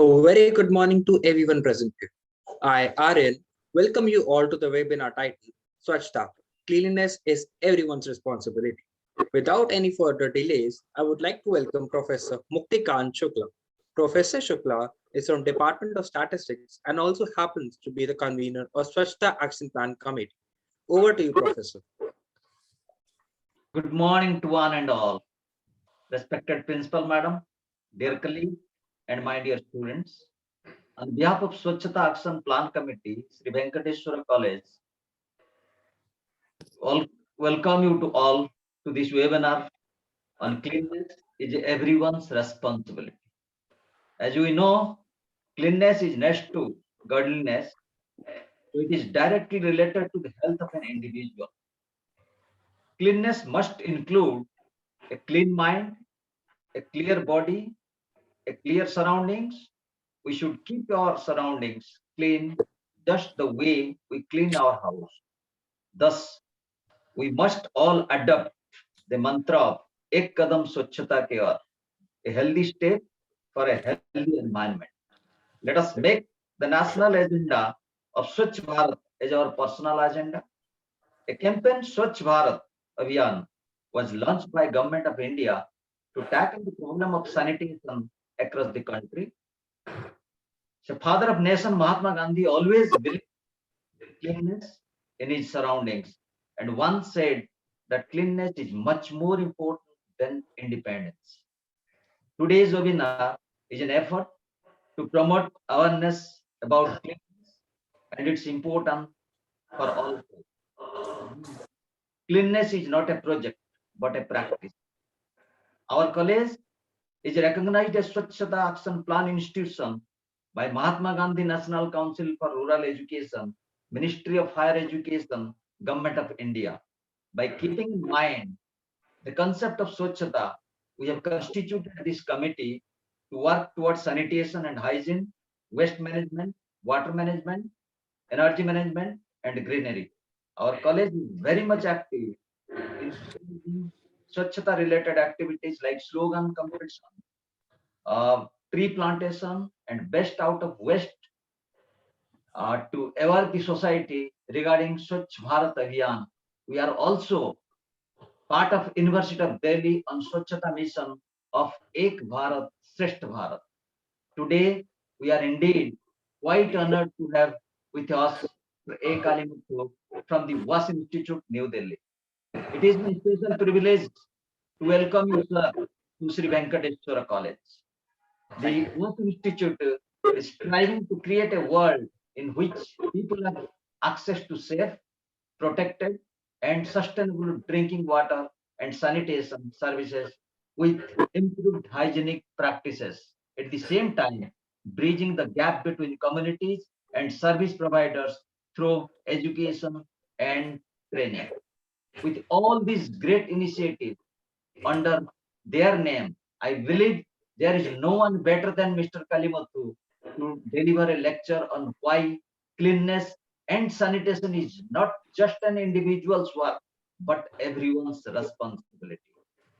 Very good morning to everyone present here. I, Aryan, welcome you all to the webinar titled Swachhta. Cleanliness is everyone's responsibility. Without any further delays, I would like to welcome Professor Muktikant Shukla. Professor Shukla is from Department of Statistics and also happens to be the convener of Swachhta Action Plan Committee. Over to you, Professor. Good morning to one and all. Respected Principal Madam, dear colleagues, and my dear students. On behalf of Swachhta Action Plan Committee, Sri Venkateswara College, welcome you to all to this webinar on cleanliness is everyone's responsibility. As we know, cleanliness is next to godliness, so it is directly related to the health of an individual. Cleanliness must include a clean mind, a clear body, a clear surroundings. We should keep our surroundings clean just the way we clean our house. Thus, we must all adopt the mantra of Ek Kadam Swachhata Ke Aur, a healthy state for a healthy environment. Let us make the national agenda of Swachh Bharat as our personal agenda. A campaign Swachh Bharat Abhiyan was launched by Government of India to tackle the problem of sanitation across the country. The father of nation Mahatma Gandhi always believed in cleanliness in his surroundings and once said that cleanliness is much more important than independence. Today's webinar is an effort to promote awareness about cleanliness and its importance for all. Cleanliness is not a project but a practice. Our college is recognized as Swachhta Action Plan institution by Mahatma Gandhi National Council for Rural Education, Ministry of Higher Education, Government of India. By keeping in mind the concept of Swachhta, we have constituted this committee to work towards sanitation and hygiene, waste management, water management, energy management, and greenery. Our college is very much active in Swachhta related activities like slogan competition, tree plantation, and best out of waste to aware the society regarding Swachh Bharat Abhiyan. We are also part of University of Delhi on Swachhata mission of Ek Bharat, Shrestha Bharat. Today, we are indeed quite honored to have with us A. Kalimuthu from the WAS Institute, New Delhi. It is my special privilege to welcome you, sir, to Sri Venkateswara College. The WAS Institute is striving to create a world in which people have access to safe, protected, and sustainable drinking water and sanitation services with improved hygienic practices. At the same time, bridging the gap between communities and service providers through education and training. With all these great initiatives under their name, I believe there is no one better than Mr. Kalimuthu to deliver a lecture on why cleanliness and sanitation is not just an individual's work, but everyone's responsibility.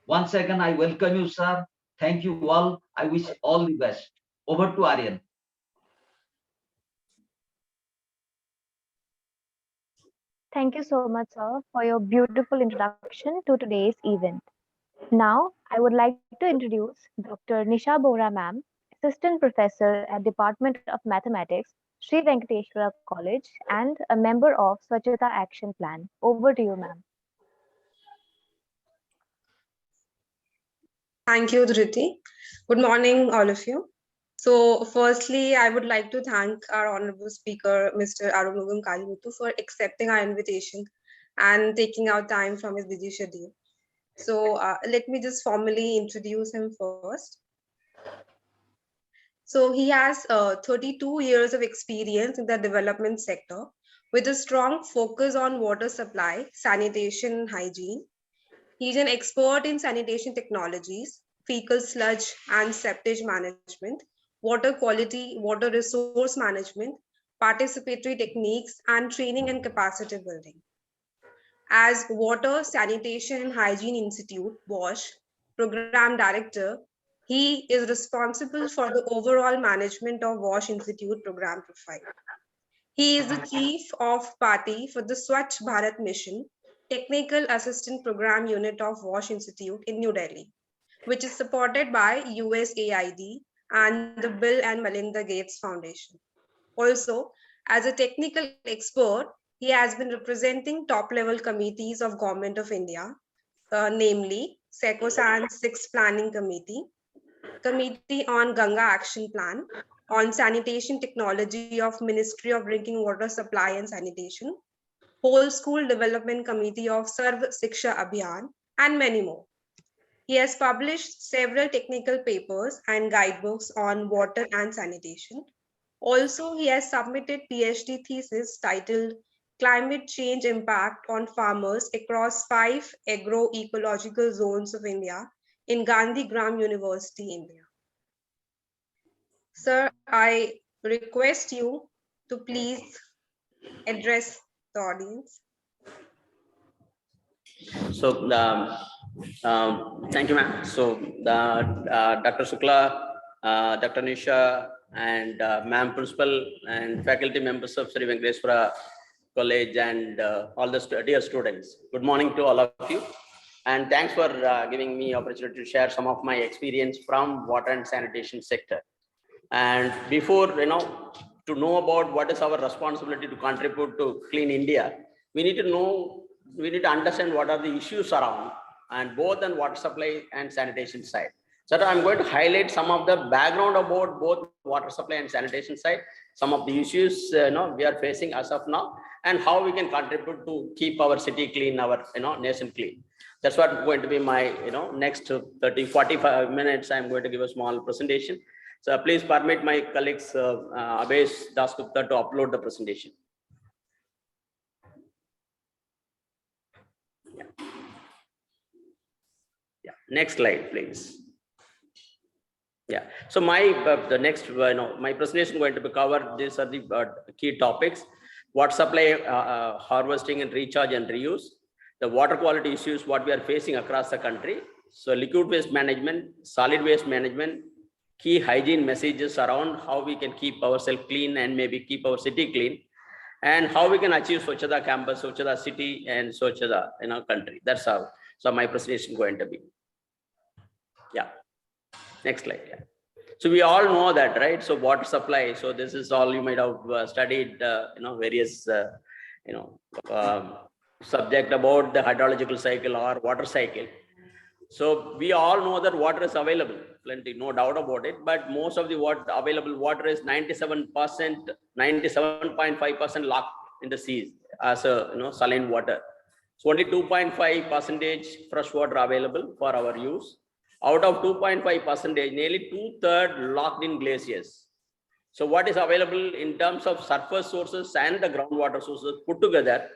Once again, I welcome you, sir. Thank you all. I wish all the best. Over to Aryan. Thank you so much, sir, for your beautiful introduction to today's event. Now, I would like to introduce Dr. Nisha Bohra ma'am, Assistant Professor at Department of Mathematics, Sri Venkateswara College, and a member of Swachhata Action Plan. Over to you, ma'am. Thank you, Dhriti. Good morning, all of you. So, firstly, I would like to thank our honorable speaker, Mr. Arumugam Kalimuthu, for accepting our invitation and taking out time from his busy schedule. So, let me just formally introduce him first. So, he has 32 years of experience in the development sector with a strong focus on water supply, sanitation, and hygiene. He's an expert in sanitation technologies, fecal sludge and septage management, water quality, water resource management, participatory techniques, and training and capacity building. As Water, Sanitation and Hygiene Institute, WASH, Program Director, he He is responsible for the overall management of WASH Institute program profile. He is the chief of party for the Swachh Bharat Mission, Technical Assistant Program Unit of WASH Institute in New Delhi, which is supported by USAID and the Bill and Melinda Gates Foundation. Also, as a technical expert, he has been representing top-level committees of Government of India, namely SECOSAN 6 Planning Committee, Committee on Ganga Action Plan, on Sanitation Technology of Ministry of Drinking Water Supply and Sanitation, Whole School Development Committee of Sarv Shiksha Abhiyan, and many more. He has published several technical papers and guidebooks on water and sanitation. Also, he has submitted PhD thesis titled Climate Change Impact on Farmers Across 5 Agroecological Zones of India in Gandhigram University, India. Sir, I request you to please address the audience. So, thank you, ma'am. So, Dr. Shukla, Dr. Nisha, and ma'am principal and faculty members of Sri Venkateswara College and all the dear students. Good morning to all of you. And thanks for giving me opportunity to share some of my experience from water and sanitation sector. And before, to know about what is our responsibility to contribute to Clean India, we need to understand what are the issues around, and both on water supply and sanitation side. So I'm going to highlight some of the background about both water supply and sanitation side, some of the issues we are facing as of now, and how we can contribute to keep our city clean, our nation clean. That's what going to be my next 30-45 minutes. I'm going to give a small presentation. So please permit my colleagues Abhesh Dasgupta to upload the presentation. Yeah. Next slide, please. Yeah. So the next my presentation going to be covered. These are the key topics: water supply, harvesting and recharge and reuse, the water quality issues what we are facing across the country. So liquid waste management, solid waste management, key hygiene messages around how we can keep ourselves clean and maybe keep our city clean, and how we can achieve Swachhata campus, Swachhata city, and Swachhata in our country. That's how. So my presentation going to be. Yeah. Next slide. Yeah. So we all know that, right? So water supply. So this is all you might have studied, various, subject about the hydrological cycle or water cycle. So we all know that water is available, plenty, no doubt about it. But most of the available water is 97%, 97.5% locked in the seas as a saline water. So only 2.5% fresh water available for our use. Out of 2.5%, nearly 2/3 locked in glaciers. So what is available in terms of surface sources and the groundwater sources put together,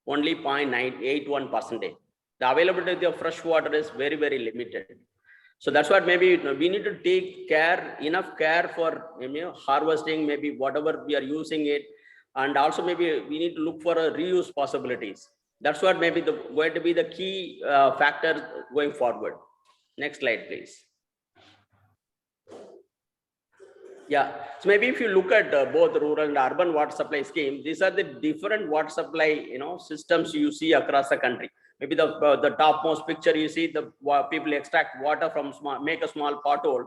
only 0.981%. The availability of fresh water is very, very limited. So that's what maybe we need to take enough care for harvesting, maybe whatever we are using it, and also maybe we need to look for reuse possibilities. That's what maybe going to be the key factor going forward. Next slide, please. Yeah, so maybe if you look at both rural and urban water supply scheme, these are the different water supply systems you see across the country. Maybe the topmost picture you see, the people extract water from make a small pothole,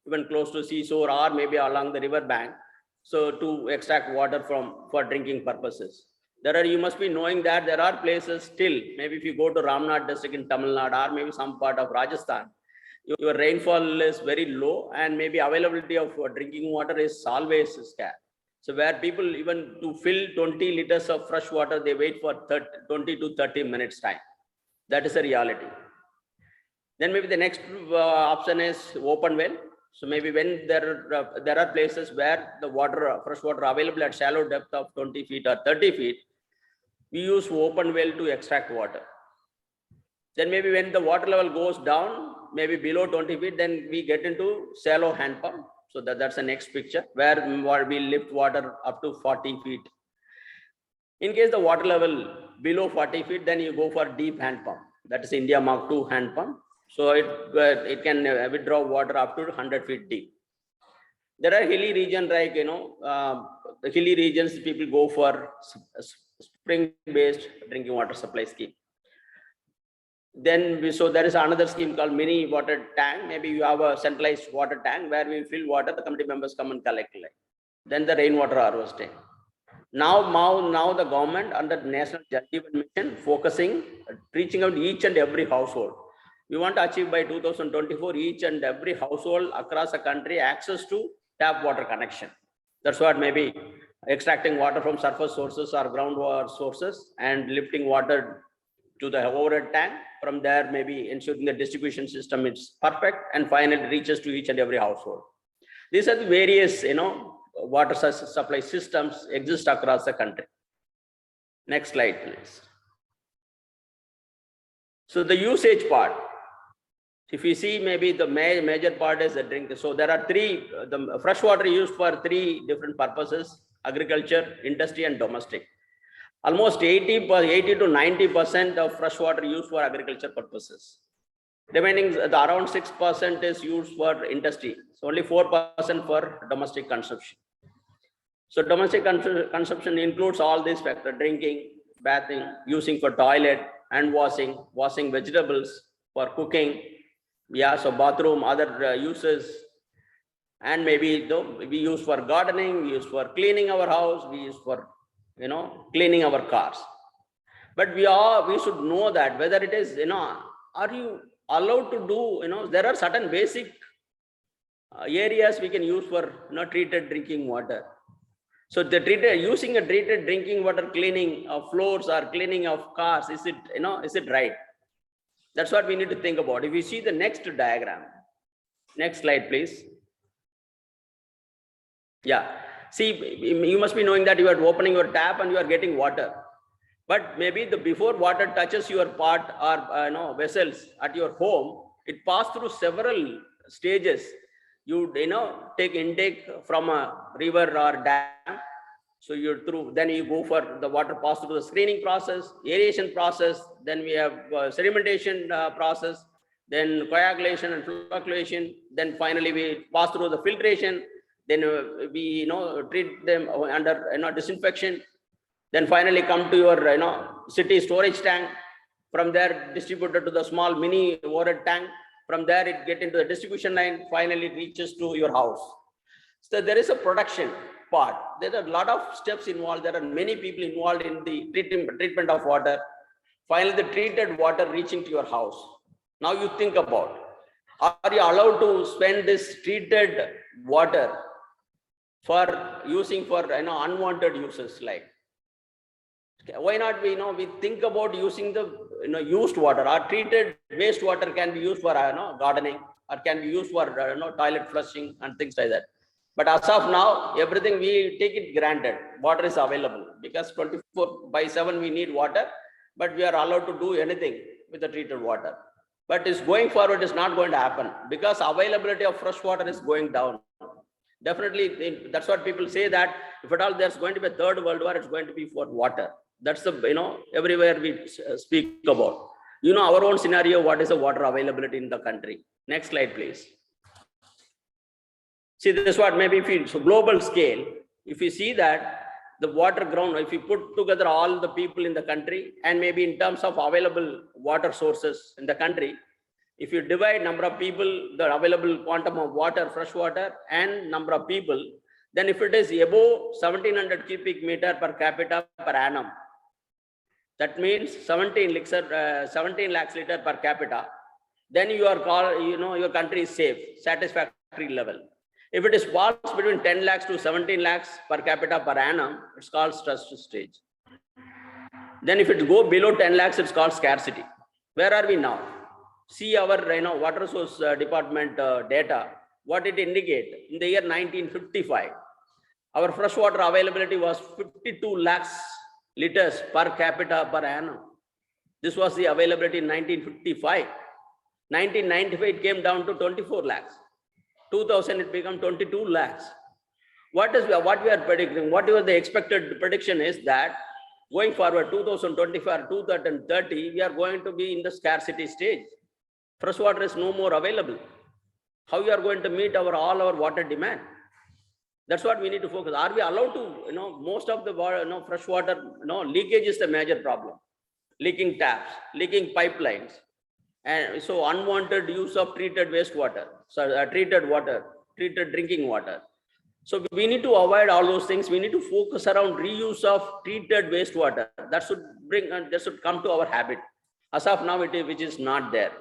even close to seashore or maybe along the river bank, so to extract water for drinking purposes. You must be knowing that there are places still, maybe if you go to Ramnad district in Tamil Nadu or maybe some part of Rajasthan, your rainfall is very low and maybe availability of drinking water is always scarce. So where people even to fill 20 liters of fresh water, they wait for 20 to 30 minutes time. That is a reality. Then maybe the next option is open well. So maybe when there are places where the fresh water available at shallow depth of 20 feet or 30 feet, we use open well to extract water. Then maybe when the water level goes down, maybe below 20 feet, then we get into shallow hand pump. So that's the next picture where we lift water up to 40 feet. In case the water level below 40 feet, then you go for deep hand pump. That is India Mark II hand pump. So it can withdraw water up to 100 feet deep. There are hilly regions like, the hilly regions, people go for spring-based drinking water supply scheme. Then so there is another scheme called mini water tank. Maybe you have a centralized water tank where we fill water, the committee members come and collect. Then the rainwater harvesting. Now the government under the National Jal Jeevan Mission focusing, reaching out each and every household. We want to achieve by 2024 each and every household across the country access to tap water connection. That's what maybe extracting water from surface sources or groundwater sources and lifting water to the overhead tank. From there, maybe ensuring the distribution system is perfect and finally reaches to each and every household. These are the various, water supply systems exist across the country. Next slide, please. So the usage part, if you see, maybe the major part is the drink. So there are the fresh water used for 3 different purposes: agriculture, industry, and domestic. Almost 80 to 90% of fresh water used for agriculture purposes. Remaining around 6% is used for industry. So only 4% for domestic consumption. So domestic consumption includes all these factors: drinking, bathing, using for toilet, and washing vegetables, for cooking. Yeah, so bathroom, other uses, and maybe we use for gardening, we use for cleaning our house, we use for cleaning our cars. But we should know that whether it is, are you allowed to do, there are certain basic areas we can use for treated drinking water. So using a treated drinking water cleaning of floors or cleaning of cars, is it right? That's what we need to think about. If you see the next diagram, next slide, please. Yeah, see, you must be knowing that you are opening your tap and you are getting water. But maybe before water touches your pot or vessels at your home, it passed through several stages. You take intake from a river or dam. So then you go for the water pass through the screening process, aeration process, then we have sedimentation process, then coagulation and flocculation, then finally we pass through the filtration, then we treat them under disinfection, then finally come to your city storage tank. From there distributed to the small mini water tank. From there it get into the distribution line, finally reaches to your house. So there is a production part. There are a lot of steps involved. There are many people involved in the treatment of water. Finally, the treated water reaching to your house. Now you think about, are you allowed to spend this treated water for using for unwanted uses? Like, why not we think about using the used water or treated wastewater can be used for gardening or can be used for toilet flushing and things like that. But as of now, everything we take it granted. Water is available because 24/7 we need water, but we are allowed to do anything with the treated water. But it's going forward, is not going to happen because availability of fresh water is going down. Definitely, that's what people say, that if at all there's going to be a 3rd world war, it's going to be for water. That's the everywhere we speak about. Our own scenario, what is the water availability in the country? Next slide, please. See, this is what maybe if you global scale, if you see that the water ground, if you put together all the people in the country and maybe in terms of available water sources in the country, if you divide number of people, the available quantum of water, fresh water, and number of people, then if it is above 1700 cubic meter per capita per annum, that means 17 lakhs liter per capita, then you are called, your country is safe, satisfactory level. If it is falls between 10 lakhs to 17 lakhs per capita per annum, it's called stress stage. Then if it go below 10 lakhs, it's called scarcity. Where are we now? See our water source department data, what it indicate. In the year 1955, our freshwater availability was 52 lakhs liters per capita per annum. This was the availability in 1955. 1995, it came down to 24 lakhs. 2000, it became 22 lakhs. What we are predicting, what was the expected prediction is that going forward 2025, 2030, we are going to be in the scarcity stage. Fresh water is no more available. How you are going to meet all our water demand? That's what we need to focus. Are we allowed to, most of the water, fresh water, leakage is the major problem. Leaking taps, leaking pipelines, and so unwanted use of treated wastewater, treated water, treated drinking water. So we need to avoid all those things. We need to focus around reuse of treated wastewater. That should come to our habit. As of now, which is not there.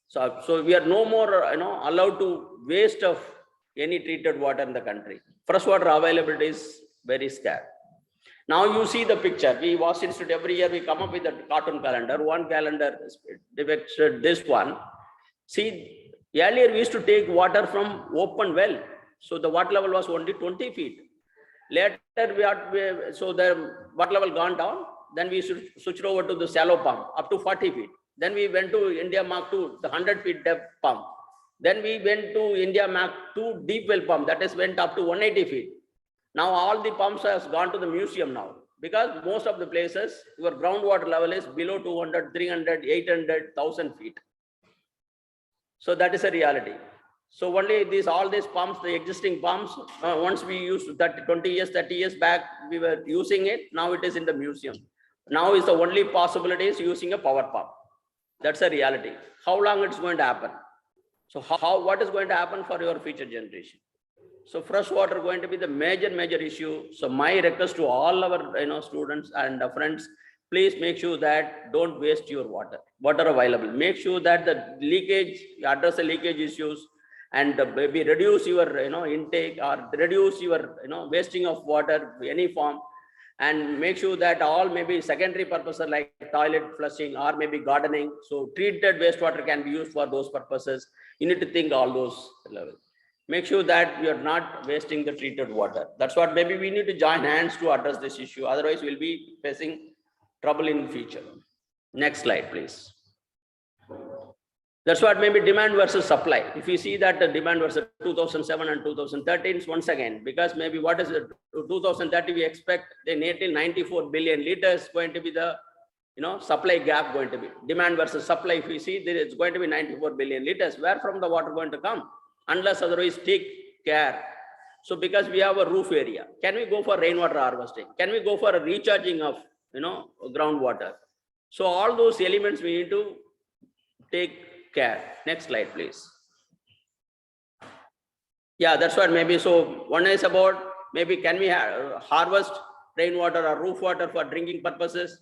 So we are no more, allowed to waste of any treated water in the country. Fresh water availability is very scarce. Now you see the picture. We WAS Institute, every year we come up with a cartoon calendar. One calendar depicts this one. See, earlier we used to take water from open well. So the water level was only 20 feet. Later, so the water level gone down. Then we switched over to the shallow pump up to 40 feet. Then we went to India Mark II, the 100 feet depth pump. Then we went to India Mark II deep well pump, that is went up to 180 feet. Now all the pumps has gone to the museum now, because most of the places your groundwater level is below 200, 300, 800, 1,000 feet. So that is a reality. So only all these pumps, the existing pumps, once we used that 20 years, 30 years back, we were using it. Now it is in the museum. Now is the only possibility is using a power pump. That's a reality. How long it's going to happen? So what is going to happen for your future generation? So fresh water going to be the major issue. So my request to all our students and friends, please make sure that don't waste your water available. Make sure that the leakage, address the leakage issues, and maybe reduce your intake or reduce your wasting of water any form. And make sure that all maybe secondary purposes like toilet flushing or maybe gardening. So treated wastewater can be used for those purposes. You need to think all those levels. Make sure that we are not wasting the treated water. That's what maybe we need to join hands to address this issue. Otherwise, we'll be facing trouble in the future. Next slide, please. That's what maybe demand versus supply. If you see that the demand versus 2007 and 2013, once again, because maybe what is it? 2030, we expect the nearly 94 billion liters going to be the supply gap going to be. Demand versus supply, if you see, there is going to be 94 billion liters. Where from the water going to come? Unless otherwise take care. So because we have a roof area, can we go for rainwater harvesting? Can we go for a recharging of groundwater? So all those elements we need to take care. Next slide, please. Yeah, that's what maybe. So one is about maybe can we harvest rainwater or roof water for drinking purposes,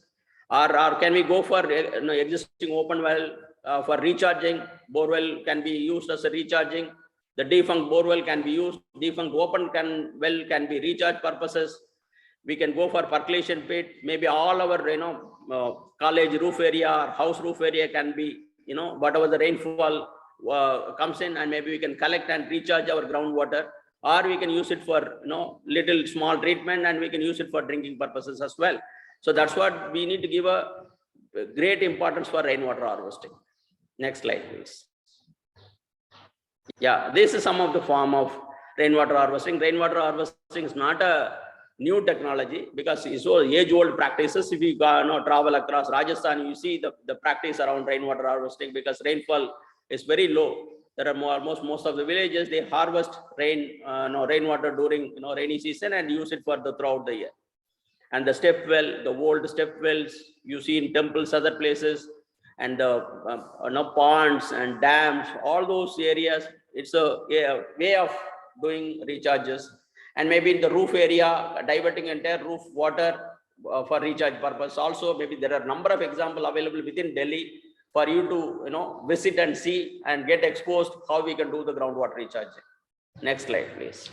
or can we go for existing open well for recharging? Borewell can be used as a recharging. The defunct borewell can be used. Defunct open well can be recharge purposes. We can go for percolation pit. Maybe all our college roof area or house roof area can be whatever the rainfall comes in, and maybe we can collect and recharge our groundwater, or we can use it for little small treatment, and we can use it for drinking purposes as well. So that's what we need to give a great importance for rainwater harvesting. Next slide, please. Yeah, this is some of the form of rainwater harvesting. Rainwater harvesting is not a new technology because it's all age-old practices. If you travel across Rajasthan, you see the practice around rainwater harvesting because rainfall is very low. There are almost most of the villages, they harvest rainwater during rainy season and use it for throughout the year. And the step well, the old step wells you see in temples, other places, and the ponds and dams, all those areas, it's a way of doing recharges. And maybe in the roof area, diverting entire roof water for recharge purpose. Also, maybe there are a number of examples available within Delhi for you to visit and see and get exposed how we can do the groundwater recharging. Next slide, please.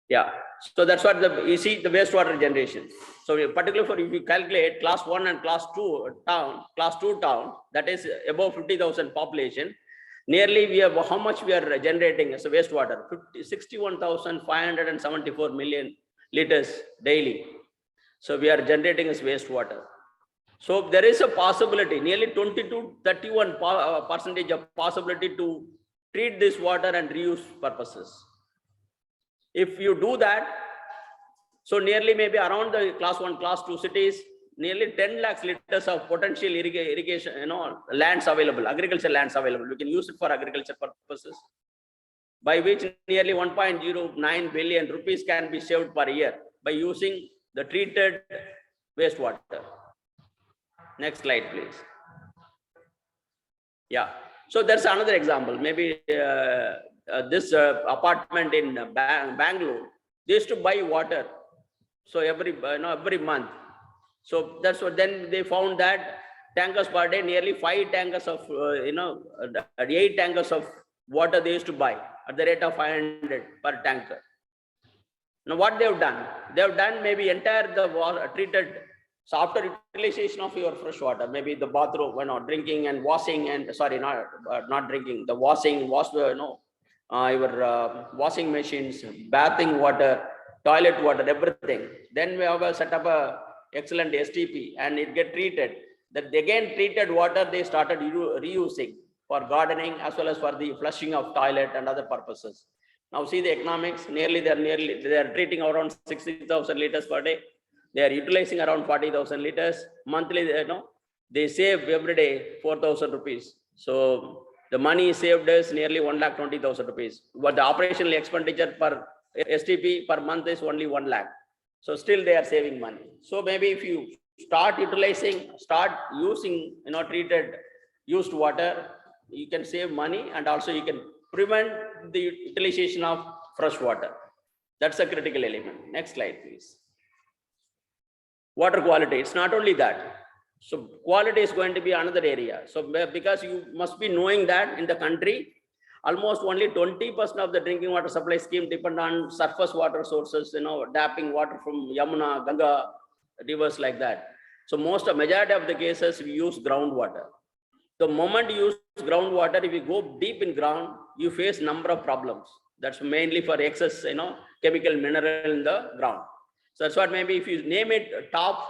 Yeah, so that's what you see the wastewater generation. So particularly for if you calculate class 1 and class 2 town, that is above 50,000 population. Nearly we have how much we are generating as a wastewater, 61,574 million liters daily. So we are generating as wastewater. So there is a possibility, nearly 20 to 31% of possibility to treat this water and reuse purposes. If you do that, so nearly maybe around the class 1, class 2 cities, nearly 10 lakhs liters of potential irrigation, lands available, agriculture lands available. We can use it for agriculture purposes, by which nearly 1.09 billion rupees can be saved per year by using the treated wastewater. Next slide, please. Yeah. So there's another example. Maybe this apartment in Bangalore, they used to buy water. So every month. So that's what, then they found that tankers per day, nearly 5 tankers of, 8 tankers of water they used to buy at the rate of 500 per tanker. Now what they've done? They've done maybe entire the water treated. So after utilization of your fresh water, maybe the bathroom, drinking and washing, and sorry, not drinking, the washing, your washing machines, bathing water, toilet water, everything. Then we have set up a excellent STP and it get treated. That again treated water they started reusing for gardening as well as for the flushing of toilet and other purposes. Now see the economics. They are treating around 60,000 liters per day. They are utilizing around 40,000 liters monthly. They save every day 4,000 rupees. So the money saved is nearly 1,20,000 rupees. But the operational expenditure per STP per month is only 1 lakh. So still they are saving money. So maybe if you start using, treated used water, you can save money and also you can prevent the utilization of fresh water. That's a critical element. Next slide, please. Water quality. It's not only that. So quality is going to be another area. So because you must be knowing that in the country, almost only 20% of the drinking water supply scheme depend on surface water sources, tapping water from Yamuna, Ganga, rivers like that. So majority of the cases we use groundwater. The moment you use groundwater, if you go deep in ground, you face number of problems. That's mainly for excess, chemical mineral in the ground. So that's what maybe if you name it, top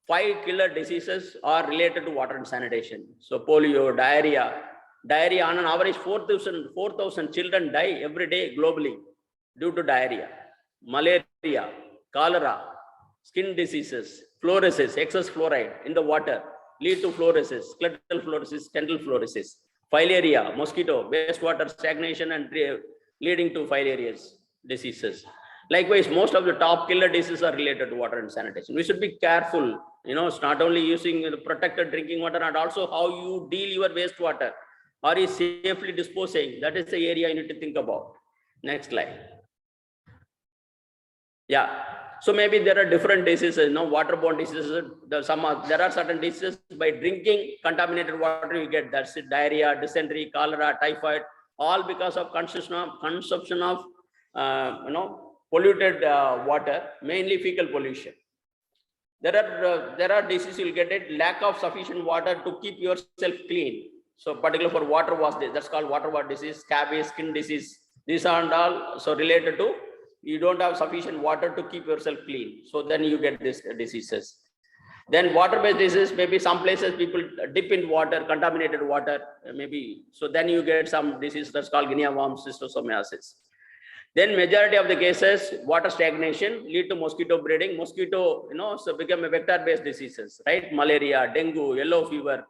5 killer diseases are related to water and sanitation. So polio, diarrhea on an average 4,000 children die every day globally due to diarrhea. Malaria, cholera, skin diseases, fluorosis, excess fluoride in the water lead to fluorosis, scleral fluorosis, dental fluorosis, filaria, mosquito, wastewater stagnation and leading to filarious diseases. Likewise, most of the top killer diseases are related to water and sanitation. We should be careful, it's not only using the protected drinking water and also how you deal your wastewater. Are you safely disposing? That is the area you need to think about. Next slide. Yeah. So maybe there are different diseases, waterborne diseases. There are certain diseases by drinking contaminated water you get. That's it, diarrhea, dysentery, cholera, typhoid, all because of consumption of polluted water, mainly fecal pollution. There are diseases you'll get it, lack of sufficient water to keep yourself clean. So particularly for water wash, that's called water wash disease, scabies, skin disease. These are all so related to you don't have sufficient water to keep yourself clean. So then you get these diseases. Then water-based disease, maybe some places people dip in water, contaminated water, maybe. So then you get some disease that's called guinea worm, schistosomiasis. Then majority of the cases, water stagnation lead to mosquito breeding. Mosquito, so become a vector-based diseases, right? Malaria, dengue, yellow fever.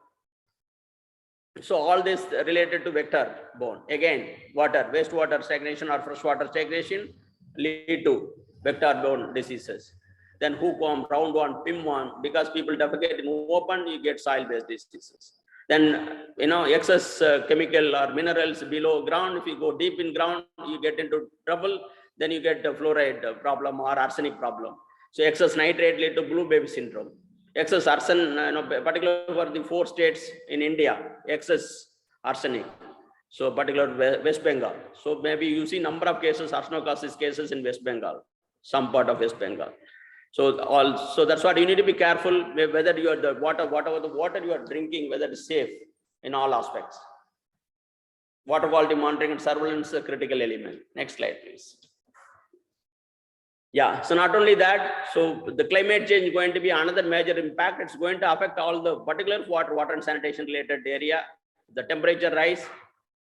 So all this related to vector borne. Again, water, wastewater stagnation or freshwater stagnation lead to vector borne diseases. Then hookworm, roundworm, pinworm, because people defecate in open, you get soil-based diseases. Then, excess chemical or minerals below ground. If you go deep in ground, you get into trouble. Then you get a fluoride problem or arsenic problem. So excess nitrate lead to blue baby syndrome. Excess arsen, particularly for the 4 states in India, excess arsenic. So particular West Bengal. So maybe you see number of cases, arsenocosis cases in West Bengal, some part of West Bengal. So that's what you need to be careful whether you are whatever the water you are drinking, whether it's safe in all aspects. Water quality monitoring and surveillance is a critical element. Next slide, please. Yeah, so not only that, so the climate change is going to be another major impact. It's going to affect all the particular water and sanitation related area. The temperature rise,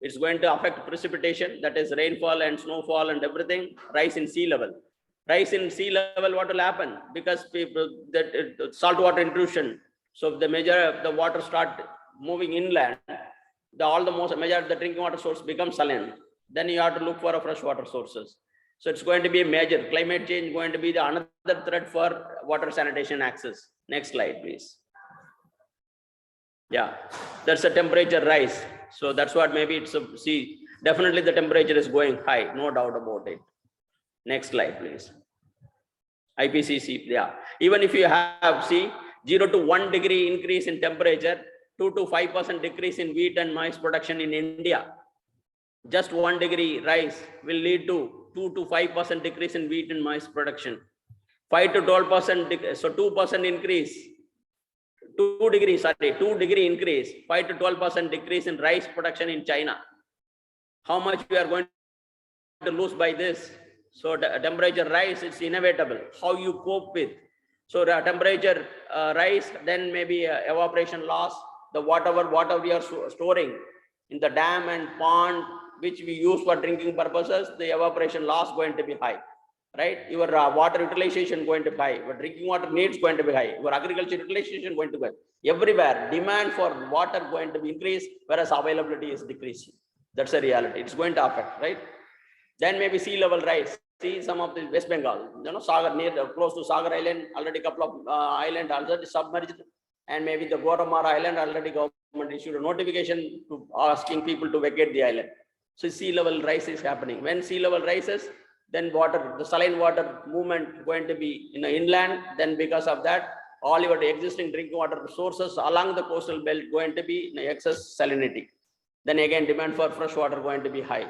it's going to affect precipitation, that is rainfall and snowfall and everything, rise in sea level. rise in sea level, what will happen? Because people that salt water intrusion. So if the water start moving inland, majority of the drinking water source becomes saline. Then you have to look for a freshwater sources. So it's going to be a major climate change, going to be the another threat for water sanitation access. Next slide, please. Yeah, that's a temperature rise. So that's what maybe it's see, definitely the temperature is going high, no doubt about it. Next slide, please. IPCC, yeah. Even if you have, see, 0 to 1 degree increase in temperature, 2 to 5% decrease in wheat and maize production in India. Just 1 degree rise will lead to 2 to 5% decrease in wheat and maize production. 5 to 12%, so 2% increase. 2 degree increase, 5 to 12% decrease in rice production in China. How much we are going to lose by this? So the temperature rise, it's inevitable. How you cope with? So the temperature rise, then maybe evaporation loss, the water we are storing in the dam and pond, which we use for drinking purposes, the evaporation loss going to be high, right? Your water utilization going to be high, your drinking water needs going to be high, your agriculture utilization going to be high. Everywhere, demand for water going to be increased, whereas availability is decreasing. That's a reality. It's going to affect, right? Then maybe sea level rise. See some of the West Bengal, Sagar close to Sagar Island, already couple of island already submerged, and maybe the Goramara Island already government issued a notification to asking people to vacate the island. So sea level rise is happening. When sea level rises, then the saline water movement going to be in the inland. Then because of that, all your existing drinking water sources along the coastal belt going to be in excess salinity. Then again, demand for fresh water going to be high.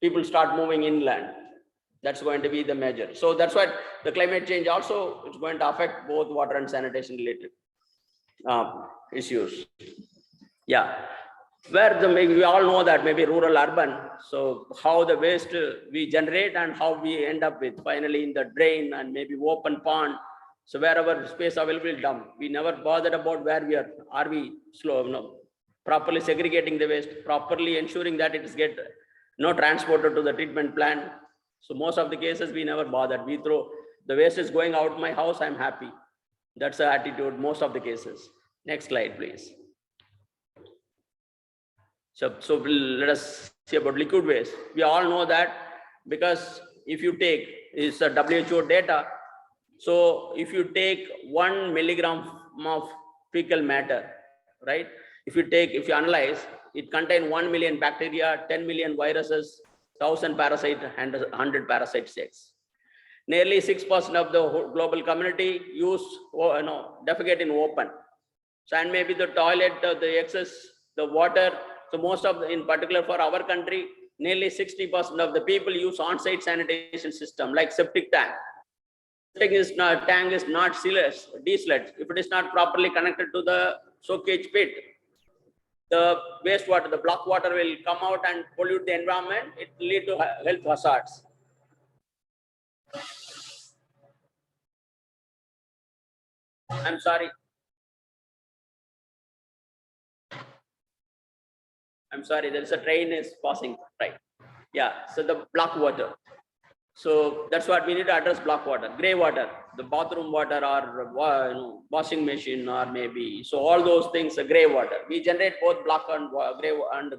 People start moving inland. That's going to be the measure. So that's why the climate change also is going to affect both water and sanitation related issues. Yeah, where we all know that maybe rural urban. So how the waste we generate and how we end up with finally in the drain and maybe open pond. So wherever space available, dump. We never bothered about where we are we slow, properly segregating the waste, properly ensuring that it is transported to the treatment plant. So most of the cases we never bothered. We throw the waste is going out my house, I'm happy. That's the attitude most of the cases. Next slide, please. So let us see about liquid waste. We all know that because if you take is a WHO data. So if you take 1 milligram of fecal matter, right? If you analyze, it contains 1 million bacteria, 10 million viruses, 1,000 parasites and 100 parasite eggs. Nearly 6% of the global community defecate in open. So and maybe the toilet, the excess, the water. So most of in particular for our country, nearly 60% of the people use on-site sanitation system like septic tank. Tank is not desealed. If it is not properly connected to the soakage pit, the wastewater, the black water will come out and pollute the environment. It will lead to health hazards. I'm sorry. There is a train is passing, right? Yeah, so the black water. So that's what we need to address, black water, gray water, the bathroom water or washing machine or maybe, so all those things are gray water. We generate both black and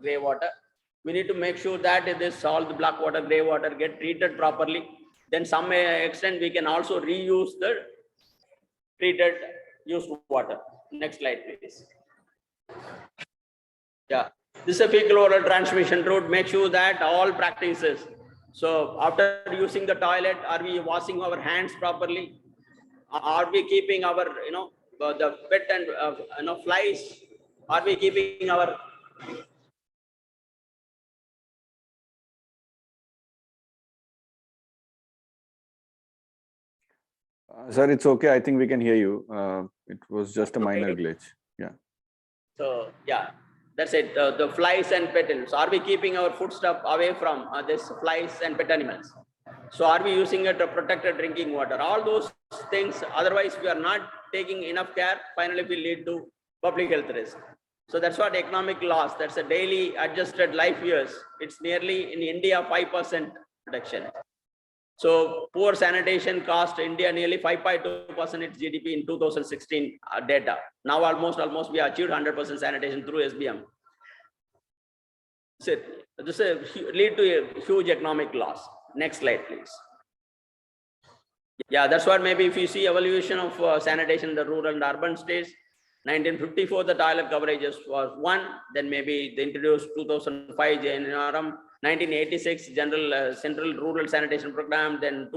gray water. We need to make sure that all the black water, gray water get treated properly. Then some extent we can also reuse the treated used water. Next slide, please. Yeah, this is a fecal oral transmission route. Make sure that all practices. So after using the toilet, are we washing our hands properly? Are we keeping our, the pet and flies? Are we keeping our Sir, it's okay. I think we can hear you. It was just a minor glitch. Yeah. So yeah, that's it. The flies and pet animals. Are we keeping our food stuff away from this flies and pet animals? So are we using it to protect the drinking water? All those things. Otherwise, we are not taking enough care. Finally, will lead to public health risk. So that's what economic loss. That's a daily adjusted life years. It's nearly in India 5% reduction. So poor sanitation cost India nearly 5.2% its GDP in 2016 data. Now almost we achieved 100% sanitation through SBM. So this lead to a huge economic loss. Next slide, please. Yeah, that's what maybe if you see evolution of sanitation in the rural and urban states, 1954 the toilet coverages was 1, then maybe they introduced 2005 JNRM, 1986 general central rural sanitation program, then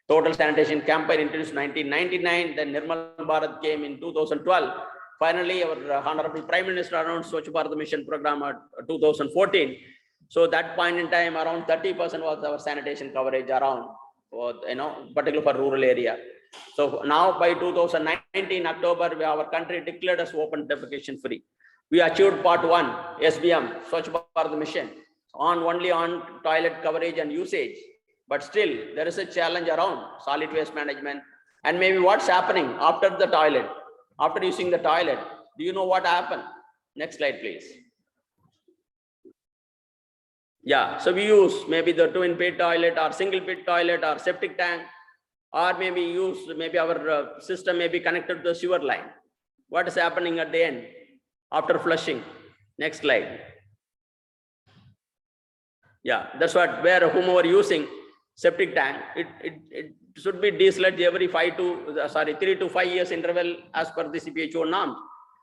total sanitation campaign introduced 1999, then Nirmal Bharat came in 2012. Finally, our Honorable Prime Minister announced Swachh Bharat Mission program at 2014. So that point in time, around 30% was our sanitation coverage around, particularly for rural area. So now by 2019 October, our country declared us open defecation free. We achieved part 1, SBM, Swachh Bharat Mission, only on toilet coverage and usage. But still, there is a challenge around solid waste management. And maybe what's happening after the toilet, after using the toilet, do you know what happened? Next slide, please. Yeah, so we use maybe the twin pit toilet or single pit toilet or septic tank, or maybe our system may be connected to the sewer line. What is happening at the end after flushing? Next slide. Yeah, that's what whomever using septic tank, it should be desludged every 3 to 5 years interval as per the CPHO norms.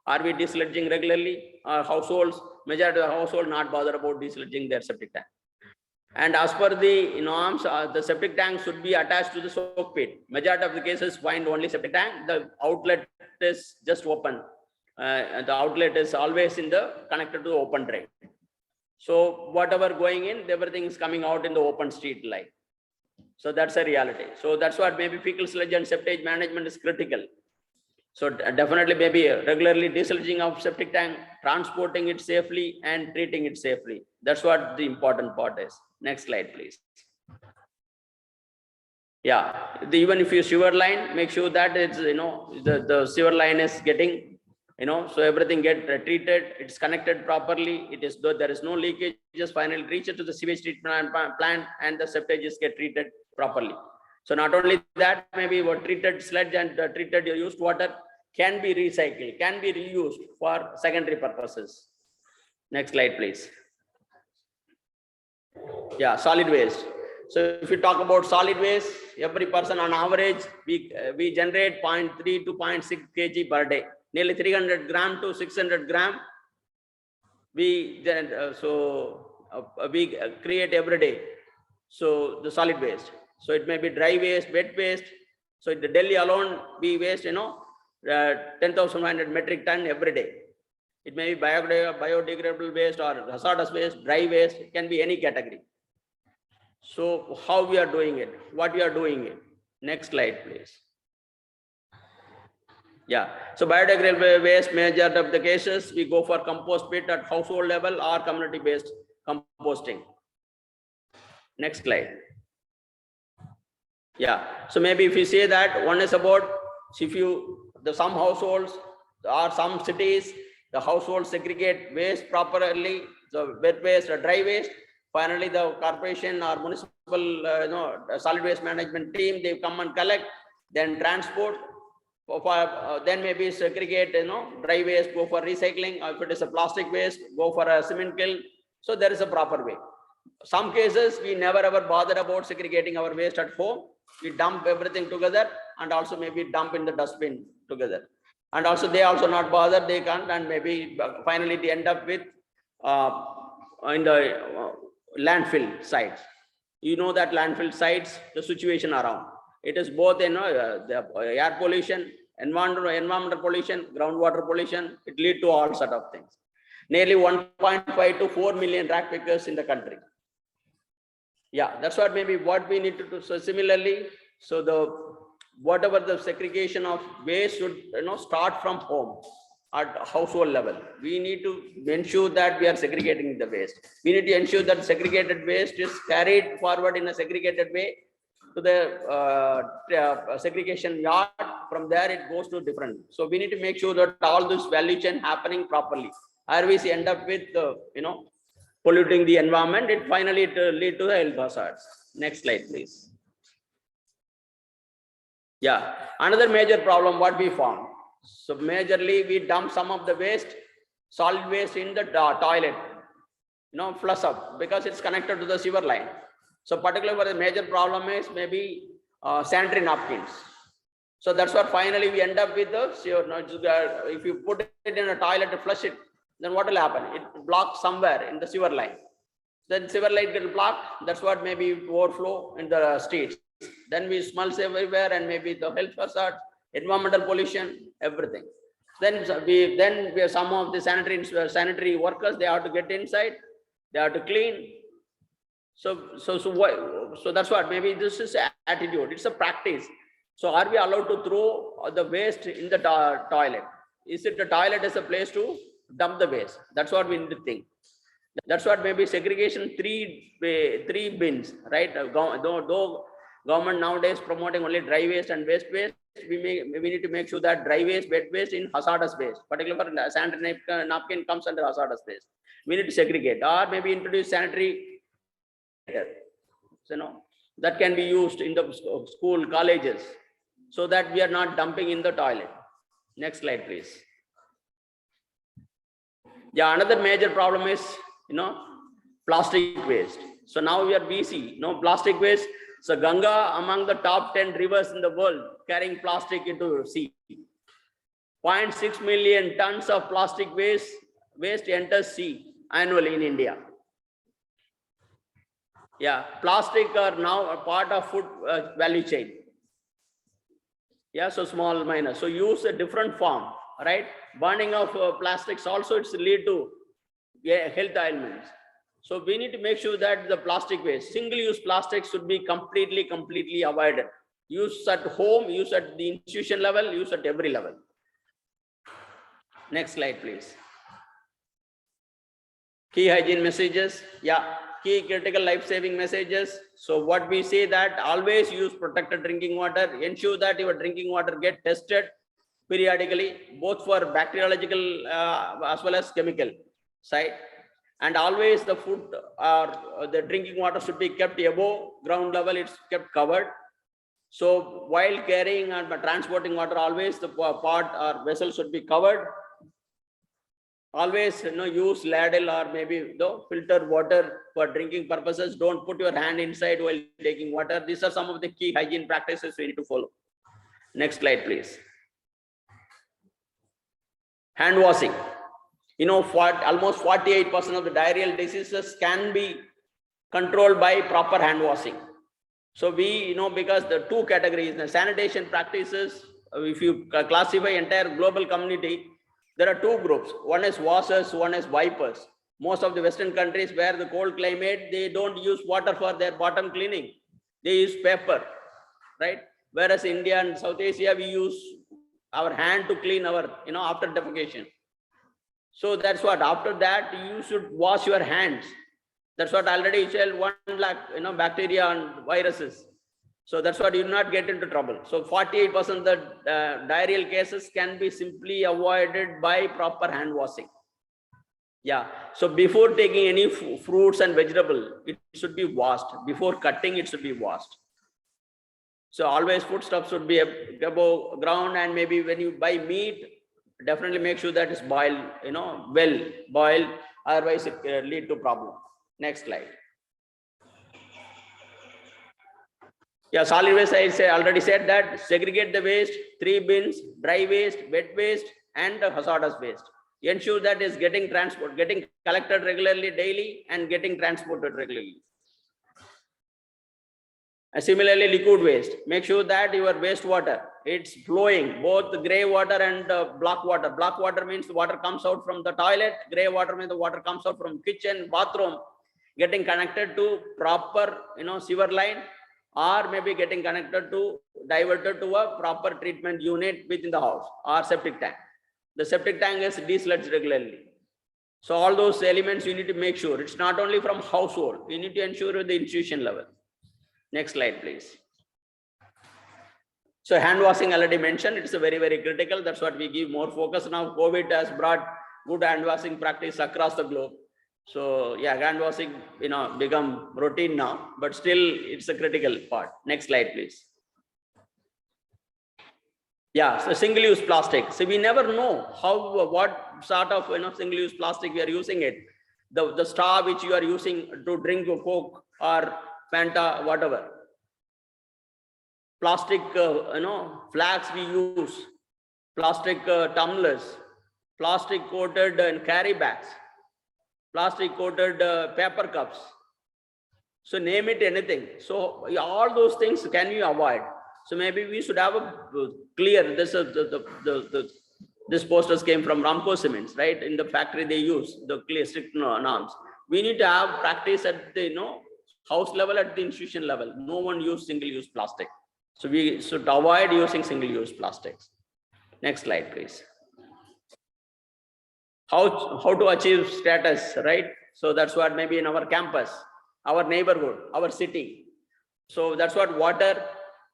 Are we desludging regularly? Households, majority of the household not bothered about desludging their septic tank. And as per the norms, the septic tank should be attached to the soak pit. Majority of the cases find only septic tank. The outlet is just open. The outlet is always connected to the open drain. So whatever going in, everything is coming out in the open street line. So that's a reality. So that's what maybe fecal sludge and septage management is critical. So definitely maybe regularly desludging of septic tank, transporting it safely and treating it safely. That's what the important part is. Next slide, please. Yeah, even if you sewer line, make sure that it's, the sewer line is getting, so everything get treated, it's connected properly. It is though there is no leakage, just finally reach it to the sewage treatment plant and the septages get treated properly. So not only that, maybe what treated sludge and treated used water can be recycled, can be reused for secondary purposes. Next slide, please. Yeah, solid waste. So if you talk about solid waste, every person on average, we generate 0.3 to 0.6 kg per day, nearly 300 gram to 600 gram. We create every day. So the solid waste. So it may be dry waste, wet waste. So in the Delhi alone, we waste, 10,100 metric ton every day. It may be biodegradable waste or hazardous waste, dry waste, it can be any category. So how we are doing it, what we are doing it. Next slide, please. Yeah, so biodegradable waste, majority of the cases, we go for compost pit at household level or community-based composting. Next slide. Yeah, so maybe if you say that one is about, some households or some cities, the households segregate waste properly, the wet waste or dry waste. Finally, the corporation or municipal, solid waste management team, they come and collect, then transport. Then maybe segregate, dry waste, go for recycling. Or if it is a plastic waste, go for a cement kiln. So there is a proper way. Some cases, we never ever bother about segregating our waste at home. We dump everything together and also maybe dump in the dustbin together. And also they also not bother, they can't, and maybe finally they end up with in the landfill sites. You know that landfill sites, the situation around. It is both, the air pollution, environmental pollution, groundwater pollution. It lead to all sort of things. Nearly 1.5 to 4 million rag pickers in the country. Yeah, that's what maybe what we need to do. So similarly, so whatever the segregation of waste should start from home at household level. We need to ensure that we are segregating the waste. We need to ensure that segregated waste is carried forward in a segregated way to the segregation yard. From there it goes to different. So we need to make sure that all this value chain happening properly. Otherwise, we end up with polluting the environment. It finally lead to the health hazards. Next slide, please. Yeah, another major problem what we found. So majorly we dump some of the waste, solid waste in the toilet, flush up because it's connected to the sewer line. So particularly the major problem is maybe sanitary napkins. So that's what finally we end up with the sewer. If you put it in a toilet to flush it, then what will happen? It blocks somewhere in the sewer line. Then sewer line gets blocked. That's what maybe overflow in the streets. Then we smells everywhere and maybe the health hazard, environmental pollution, everything. Then we have some of the sanitary workers, they have to get inside, they have to clean. So that's what maybe this is attitude. It's a practice. So are we allowed to throw the waste in the toilet? Is it the toilet as a place to dump the waste? That's what we need to think. That's what maybe segregation three bins, right? Though government nowadays promoting only dry waste and waste waste, we need to make sure that dry waste, wet waste in hazardous waste, particularly for sanitary napkin comes under hazardous waste. We need to segregate, or maybe introduce sanitary, that can be used in the school, colleges, so that we are not dumping in the toilet. Next slide, please. Yeah, another major problem is, plastic waste. So now we see, plastic waste. So Ganga among the top 10 rivers in the world carrying plastic into sea. 0.6 million tons of plastic waste enters sea annually in India. Yeah, plastic are now a part of food value chain. Yeah, so small, minor. So use a different form, right? Burning of plastics also it's lead to health ailments. So we need to make sure that the plastic waste, single-use plastics should be completely avoided. Use at home, use at the institution level, use at every level. Next slide, please. Key hygiene messages. Yeah, key critical life-saving messages. So what we say that always use protected drinking water. Ensure that your drinking water get tested periodically, both for bacteriological as well as chemical side. And always the food or the drinking water should be kept above ground level, it's kept covered. So while carrying and transporting water, always the pot or vessel should be covered. Always use ladle or maybe the filtered water for drinking purposes. Don't put your hand inside while taking water. These are some of the key hygiene practices we need to follow. Next slide, please. Hand washing. Almost 48% of the diarrheal diseases can be controlled by proper hand washing. So we, because the two categories, the sanitation practices, if you classify entire global community, there are two groups. One is washers, one is wipers. Most of the Western countries where the cold climate, they don't use water for their bottom cleaning. They use paper, right? Whereas India and South Asia, we use our hand to clean our, after defecation. So that's what, after that, you should wash your hands. That's what already said 1 lakh, bacteria and viruses. So that's what you do not get into trouble. So 48% of the diarrheal cases can be simply avoided by proper hand washing. Yeah. So before taking any fruits and vegetable, it should be washed. Before cutting, it should be washed. So always foodstuffs should be above ground, and maybe when you buy meat, definitely make sure that it's boiled, well boiled, otherwise it lead to problem. Next slide. Yeah, solid waste, I already said that segregate the waste, 3 bins, dry waste, wet waste, and hazardous waste. Ensure that is getting collected regularly daily and getting transported regularly. Similarly, liquid waste, make sure that your wastewater, it's flowing, both the gray water and black water. Black water means the water comes out from the toilet. Gray water means the water comes out from kitchen, bathroom, getting connected to proper, sewer line, or maybe getting connected to, diverted to a proper treatment unit within the house or septic tank. The septic tank is desludged regularly. So all those elements you need to make sure. It's not only from household, you need to ensure at the institution level. Next slide, please. So hand washing already mentioned, it's a very critical. That's what we give more focus now. COVID has brought good hand washing practice across the globe. So yeah, hand washing, become routine now, but still it's a critical part. Next slide, please. Yeah, so single-use plastic. So we never know what sort of single-use plastic we are using it. The straw which you are using to drink a Coke or Fanta, whatever. Plastic, flags we use, plastic tumblers, plastic coated and carry bags, plastic coated paper cups. So name it anything. So all those things can you avoid? So maybe we should have a clear, this posters came from Ramco Cements, right? In the factory they use the clear strict norms. We need to have practice at the house level, at the institution level. No one use single-use plastic. So we should avoid using single-use plastics. Next slide, please. How to achieve status, right? So that's what maybe in our campus, our neighborhood, our city. So that's what water,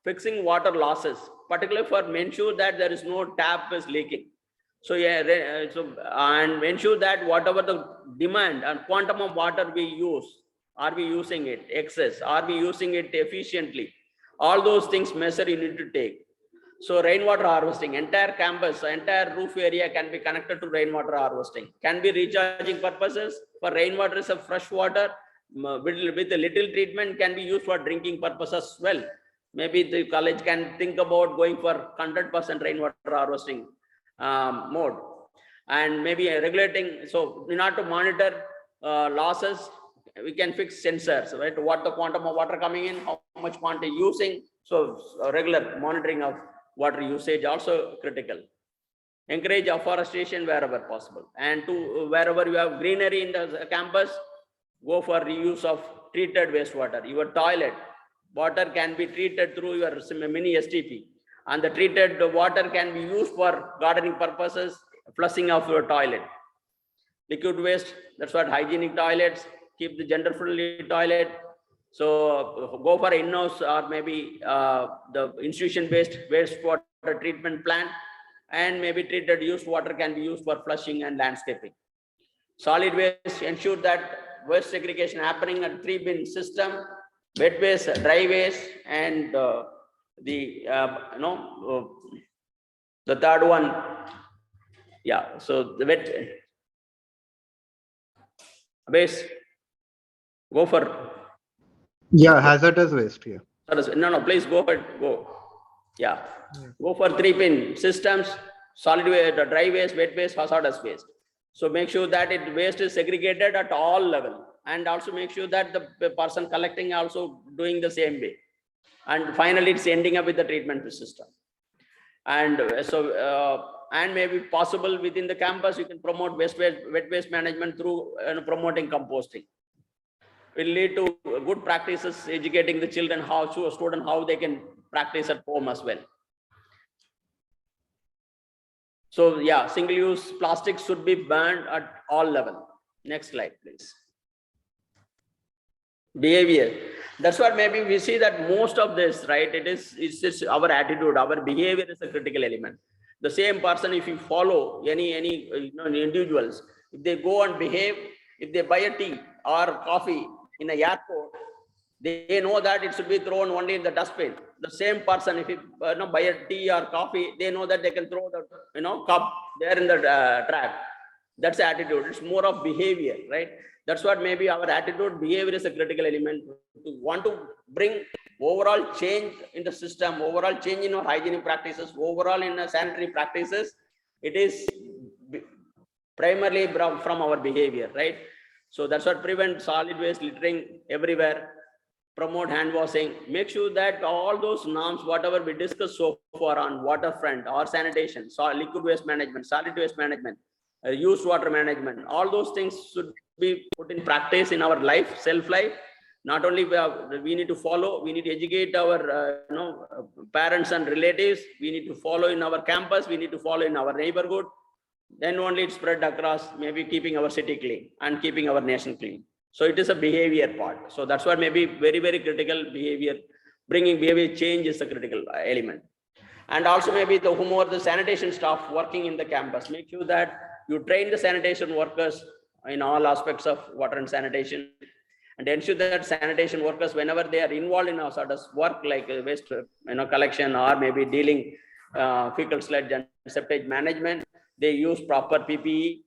fixing water losses, particularly for ensure that there is no tap is leaking. So yeah, and ensure that whatever the demand and quantum of water we use, are we using it excess? Are we using it efficiently? All those things measure you need to take. So rainwater harvesting, entire campus, entire roof area can be connected to rainwater harvesting. Can be recharging purposes. For rainwater is a fresh water with a little treatment can be used for drinking purposes as well. Maybe the college can think about going for 100% rainwater harvesting mode, and maybe regulating. So in order to monitor losses, we can fix sensors, right? What the quantum of water coming in, how much quantity using. So regular monitoring of water usage also critical. Encourage afforestation wherever possible, and to wherever you have greenery in the campus, go for reuse of treated wastewater. Your toilet water can be treated through your mini STP, and the treated water can be used for gardening purposes, flushing of your toilet. Liquid waste, that's what hygienic toilets, keep the gender friendly toilet. So go for in-house or maybe the institution based wastewater treatment plant, and maybe treated used water can be used for flushing and landscaping. Solid waste, ensure that waste segregation happening at 3-bin system, wet waste, dry waste, and the third one, yeah. So the wet waste, go for. Yeah, hazardous waste here. No, please go for it. Go. Yeah. Go for 3-pin systems, solid waste, dry waste, wet waste, hazardous waste. So make sure that waste is segregated at all level, and also make sure that the person collecting also doing the same way. And finally, it's ending up with the treatment system. And so, and maybe possible within the campus, you can promote wet waste management through promoting composting. Will lead to good practices, educating the children how they can practice at home as well. So yeah, single-use plastics should be banned at all level. Next slide, please. Behavior. That's what maybe we see that most of this, right? It's just our attitude, our behavior is a critical element. The same person, if you follow any individuals, if they go and behave, if they buy a tea or coffee in a airport, they know that it should be thrown only in the dustbin. The same person, if you buy a tea or coffee, they know that they can throw the cup there in the track. That's the attitude. It's more of behavior, right? That's what maybe our attitude, behavior is a critical element. To want to bring overall change in the system, overall change in our hygienic practices, overall in sanitary practices, it is primarily from our behavior, right? So that's what prevent solid waste littering everywhere, promote hand washing, make sure that all those norms, whatever we discussed so far on waterfront or sanitation, liquid waste management, solid waste management, used water management, all those things should be put in practice in our life, self-life. Not only we need to follow, we need to educate our parents and relatives, we need to follow in our campus, we need to follow in our neighborhood. Then only it spread across, maybe keeping our city clean and keeping our nation clean. So it is a behavior part. So that's what maybe very, very critical behavior, bringing behavior change is a critical element. And also maybe whomever the sanitation staff working in the campus, make sure that you train the sanitation workers in all aspects of water and sanitation, and ensure that sanitation workers, whenever they are involved in a sort of work like waste collection or maybe dealing fecal sludge and septage management. They use proper PPE,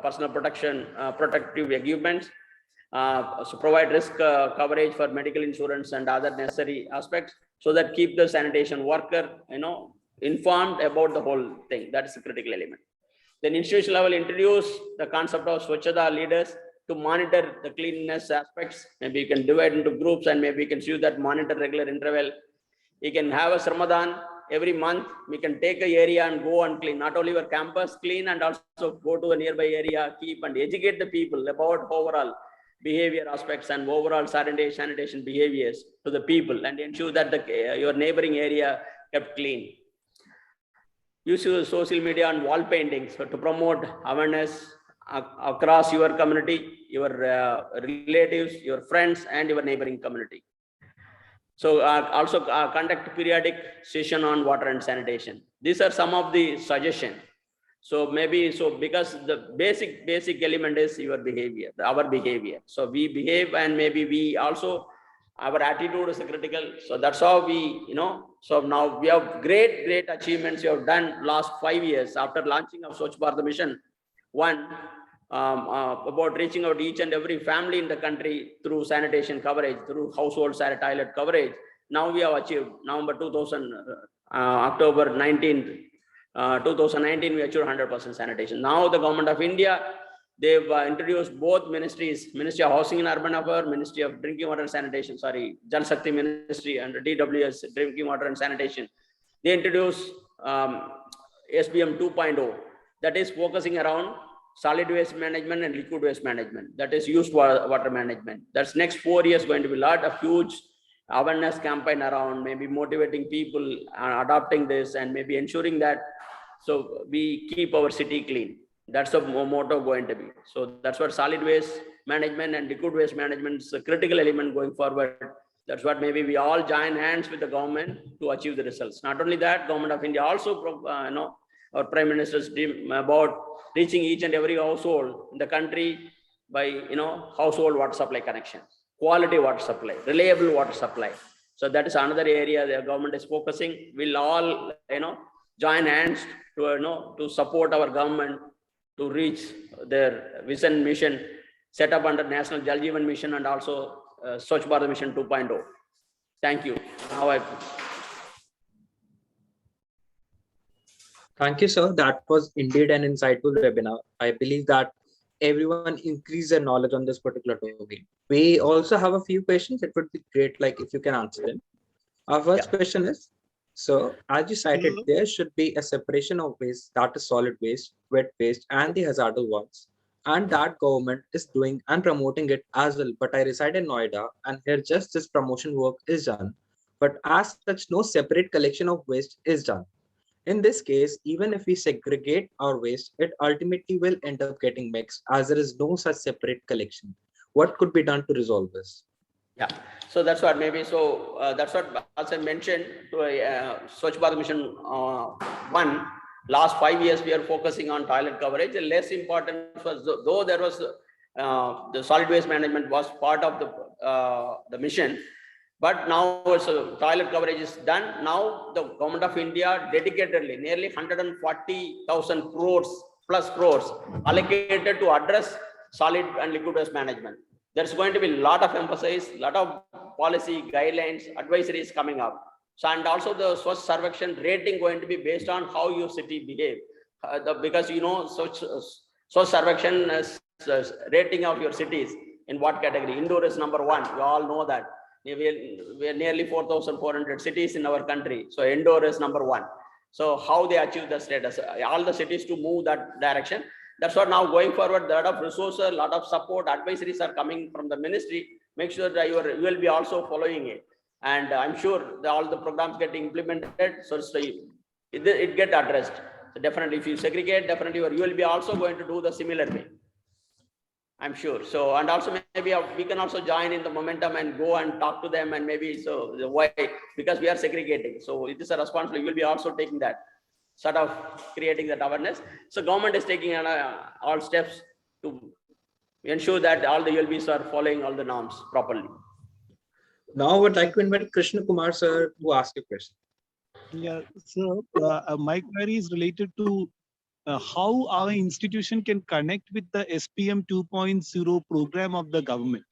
personal protection, protective equipments, so provide risk coverage for medical insurance and other necessary aspects, so that keep the sanitation worker, informed about the whole thing. That is a critical element. Then institution level introduce the concept of Swachhata leaders to monitor the cleanliness aspects. Maybe you can divide into groups and maybe you can see that monitor regular interval. You can have a Ramadan every month. We can take an area and go and clean, not only your campus clean, and also go to a nearby area, keep and educate the people about overall behavior aspects and overall sanitation behaviors to the people, and ensure that your neighboring area kept clean. Use your social media and wall paintings to promote awareness across your community, your relatives, your friends, and your neighboring community. So also conduct periodic session on water and sanitation. These are some of the suggestions. So maybe, because the basic element is your behavior, our behavior. So we behave, and maybe we also, our attitude is critical. So that's how we, so now we have great achievements you have done last 5 years after launching of Swachh Bharat Mission 1, about reaching out each and every family in the country through sanitation coverage, through household toilet coverage. Now we have achieved October 19th, 2019, we achieved 100% sanitation. Now the government of India, they've introduced both ministries, Ministry of Housing and Urban Affairs, Ministry of Drinking Water and Sanitation, Jal Shakti Ministry and DWS, Drinking Water and Sanitation. They introduced SBM 2.0, that is focusing around solid waste management and liquid waste management. That is used water management. That's next 4 years going to be a lot of huge awareness campaign around, maybe motivating people adopting this, and maybe ensuring that so we keep our city clean. That's the motto going to be. So that's what solid waste management and liquid waste management is a critical element going forward. That's what maybe we all join hands with the government to achieve the results. Not only that, Government of India also, our Prime Minister's dream about reaching each and every household in the country by, household water supply connection, quality water supply, reliable water supply. So that is another area the government is focusing. We'll all, join hands to, to support our government to reach their vision mission set up under National Jal Jeevan Mission and also Swachh Bharat Mission 2.0. Thank you. Now Thank you, sir. That was indeed an insightful webinar. I believe that everyone increase their knowledge on this particular domain. We also have a few questions. It would be great, if you can answer them. Our first question is, so as you cited, there should be a separation of waste, that is solid waste, wet waste, and the hazardous ones. And that government is doing and promoting it as well. But I reside in Noida, and here just this promotion work is done. But as such, no separate collection of waste is done. In this case, even if we segregate our waste, it ultimately will end up getting mixed as there is no such separate collection. What could be done to resolve this? Yeah, so that's what maybe, that's what as I mentioned to Swachh Bharat Mission 1, last 5 years we are focusing on toilet coverage. The less important was, though there was the solid waste management was part of the mission, but now toilet coverage is done. Now the Government of India dedicatedly nearly 140,000 crores allocated to address solid and liquid waste management. There's going to be a lot of emphasis, lot of policy guidelines, advisories coming up. So, and also the Swachh Sarvekshan rating going to be based on how your city behave. Because Swachh Sarvekshan is rating of your cities in what category. Indore is number 1. You all know that. We are nearly 4,400 cities in our country. So Indore is number 1. So how they achieve the status, all the cities to move that direction. That's what now going forward, a lot of resources, a lot of support, advisories are coming from the ministry. Make sure that you will be also following it. And I'm sure that all the programs get implemented. So it get addressed. So definitely if you segregate, definitely you will be also going to do the similar way. I'm sure. So, and also maybe we can also join in the momentum and go and talk to them, and maybe why? Because we are segregating. So it is a responsibility. You will be also taking that sort of creating that awareness. So government is taking all steps to ensure that all the ULBs are following all the norms properly. Now I would like to invite Krishna Kumar sir to ask a question. Yeah, so my query is related to how our institution can connect with the SPM 2.0 program of the government,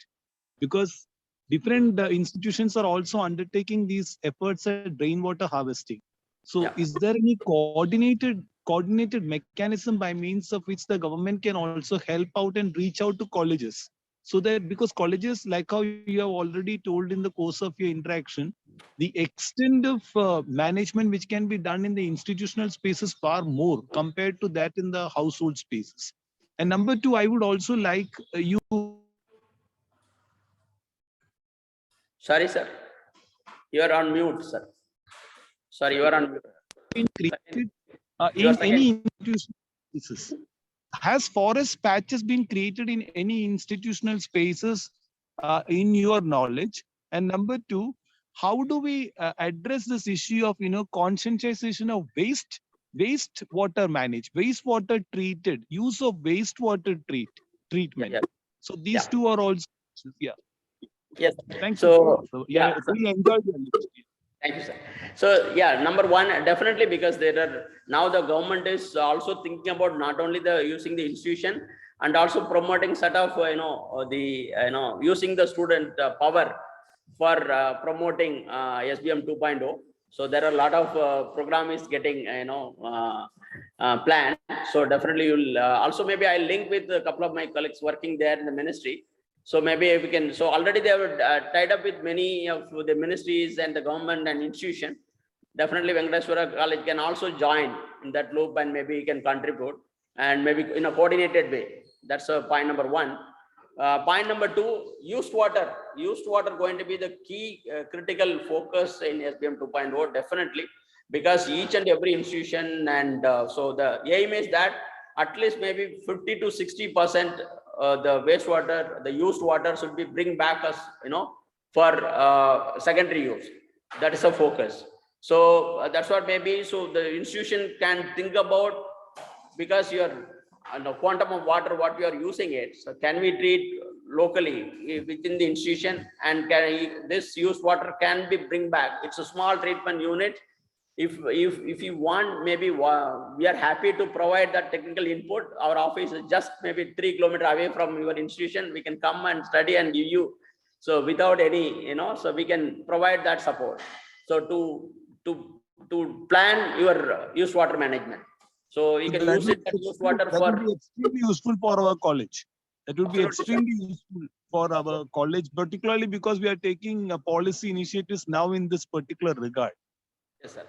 because different institutions are also undertaking these efforts at rainwater harvesting. So, Yeah. is there any coordinated mechanism by means of which the government can also help out and reach out to colleges? So that, because colleges, like how you have already told in the course of your interaction, the extent of management which can be done in the institutional spaces far more compared to that in the household spaces. And number two, I would also like you Sorry, sir. You are on mute, sir. Sorry, you are on mute. been created Your in second. any institutional spaces. Has forest patches been created in any institutional spaces in your knowledge? And number two, how do we address this issue of conscientization of wastewater managed, wastewater treated, use of wastewater treatment? Yeah. So these Yeah. two are also, yeah. Yes. Thank you. So So yeah. yeah, we enjoyed your lecture. Thank you, sir. So yeah, number one, definitely, because there are now the government is also thinking about not only the using the institution and also promoting set of the using the student power for promoting SBM 2.0. So there are a lot of program is getting planned. So definitely you'll also maybe I'll link with a couple of my colleagues working there in the ministry. So maybe we can, so already they were tied up with many of the ministries and the government and institution. Definitely Venkateswara College can also join in that loop and maybe can contribute and maybe in a coordinated way. That's point number one. Point number two, used water. Used water going to be the key critical focus in SBM 2.0, definitely, because each and every institution and so the aim is that at least maybe 50 to 60% the wastewater, the used water should be bring back us, for secondary use. That is a focus. So that's what maybe, so the institution can think about, because your quantum of water, what we are using it. So can we treat locally within the institution, and can this used water can be bring back? It's a small treatment unit. If you want, maybe we are happy to provide that technical input. Our office is just maybe 3 kilometers away from your institution. We can come and study and give you, so without any, so we can provide that support. So to plan your used water management. So you can That use it as used water that would for. be extremely useful for our college. That would be Absolutely, sir. extremely useful for our college, particularly because we are taking policy initiatives now in this particular regard. Yes, sir.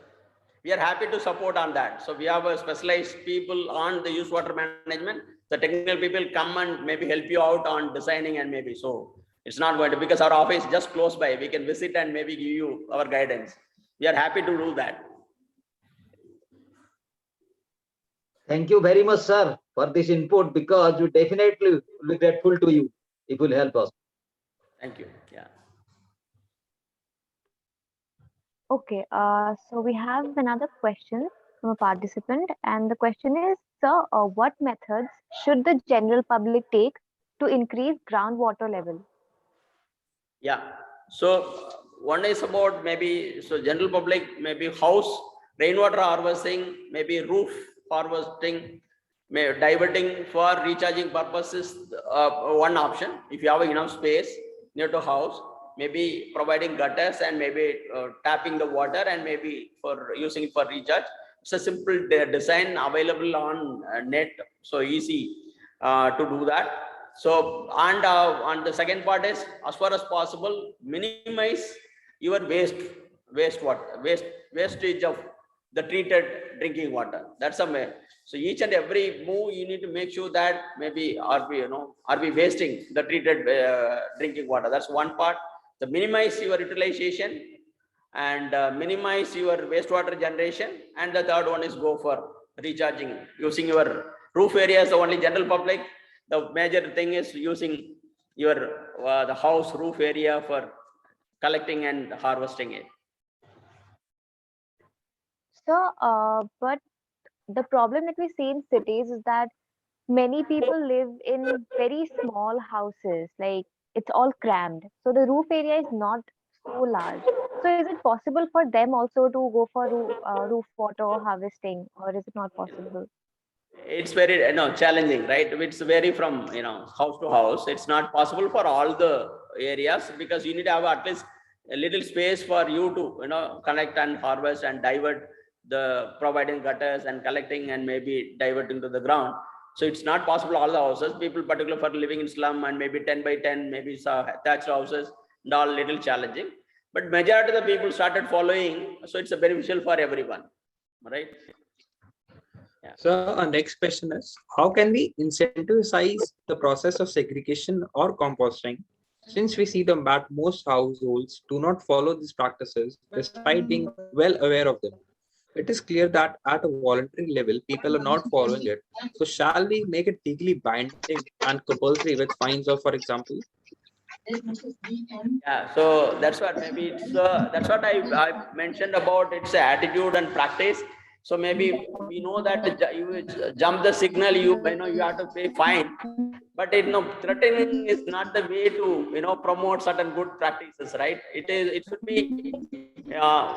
We are happy to support on that. So we have a specialized people on the used water management. The technical people come and maybe help you out on designing, and maybe so it's not going to, because our office is just close by. We can visit and maybe give you our guidance. We are happy to do that. Thank you very much, sir, for this input, because we definitely will be grateful to you if you will help us. Thank you. Yeah. Okay, so we have another question from a participant, and the question is, sir, what methods should the general public take to increase groundwater level? Yeah. So one is about maybe, so general public, maybe house rainwater harvesting, maybe roof harvesting, diverting for recharging purposes, one option. If you have enough space near to house, maybe providing gutters and maybe tapping the water and maybe for using it for recharge. It's a simple design available on net, so easy to do that. So and the second part is, as far as possible, minimize your wastage of the treated drinking water. That's a way. So each and every move you need to make sure that maybe are we wasting the treated drinking water. That's one part. The minimize your utilization and minimize your wastewater generation. And the third one is go for recharging using your roof area as the only general public. The major thing is using your the house roof area for collecting and harvesting it. So, but the problem that we see in cities is that many people live in very small houses, like it's all crammed. So the roof area is not so large. So is it possible for them also to go for roof water harvesting, or is it not possible? It's very challenging, right? It's vary from house to house. It's not possible for all the areas, because you need to have at least a little space for you to collect and harvest and divert the providing gutters and collecting and maybe diverting to the ground. So it's not possible all the houses. People particularly for living in slum and maybe 10 by 10 maybe thatched houses and all little challenging, but majority of the people started following, so it's a beneficial for everyone, right? So our next question is, how can we incentivize the process of segregation or composting, since we see that most households do not follow these practices despite being well aware of them? It is clear that at a voluntary level, people are not following it. So shall we make it legally binding and compulsory with fines of, for example? Yeah, so that's what maybe it's that's what I mentioned about its attitude and practice. So maybe we know that you jump the signal, you have to pay fine, but threatening is not the way to promote certain good practices, right? It should be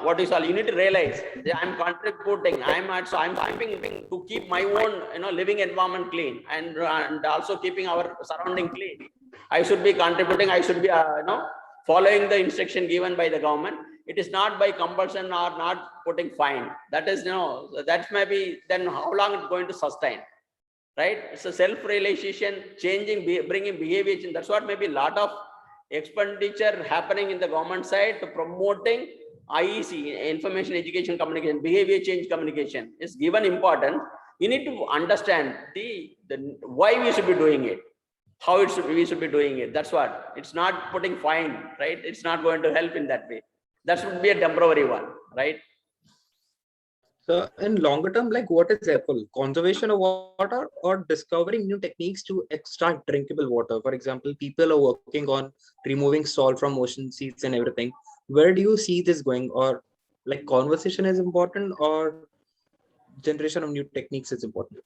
what is all you need to realize that I'm contributing, I'm helping to keep my own living environment clean, and also keeping our surrounding clean. I should be contributing, I should be following the instruction given by the government. It is not by compulsion or not putting fine. That is that may be, then how long it's going to sustain, right? It's a self-realization, changing, bringing behavior change. That's what maybe a lot of expenditure happening in the government side to promoting IEC, information, education, communication, behavior change communication is given importance. You need to understand the why we should be doing it, how we should be doing it. That's what. It's not putting fine, right? It's not going to help in that way. That should be a temporary one, right? So in longer term, like what is helpful? Conservation of water or discovering new techniques to extract drinkable water? For example, people are working on removing salt from ocean seas and everything. Where do you see this going? Or like conversation is important, or generation of new techniques is important?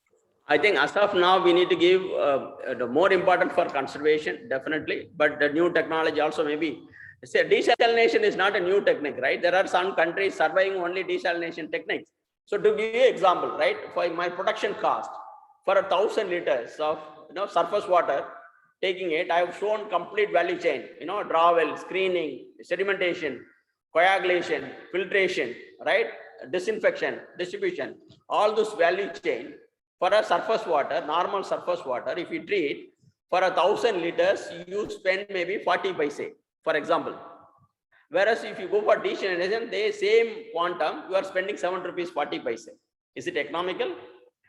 I think as of now, we need to give the more important for conservation, definitely. But the new technology also maybe. Say desalination is not a new technique, right? There are some countries surveying only desalination techniques. So to give you an example, right? For my production cost, for 1,000 liters of surface water, taking it, I have shown complete value chain, drawell, screening, sedimentation, coagulation, filtration, right? Disinfection, distribution, all this value chain. For a surface water, normal surface water, if you treat for 1,000 liters, you spend maybe 40 paise, for example. Whereas if you go for desalination, the same quantum, you are spending 7 rupees 40 paise. Is it economical?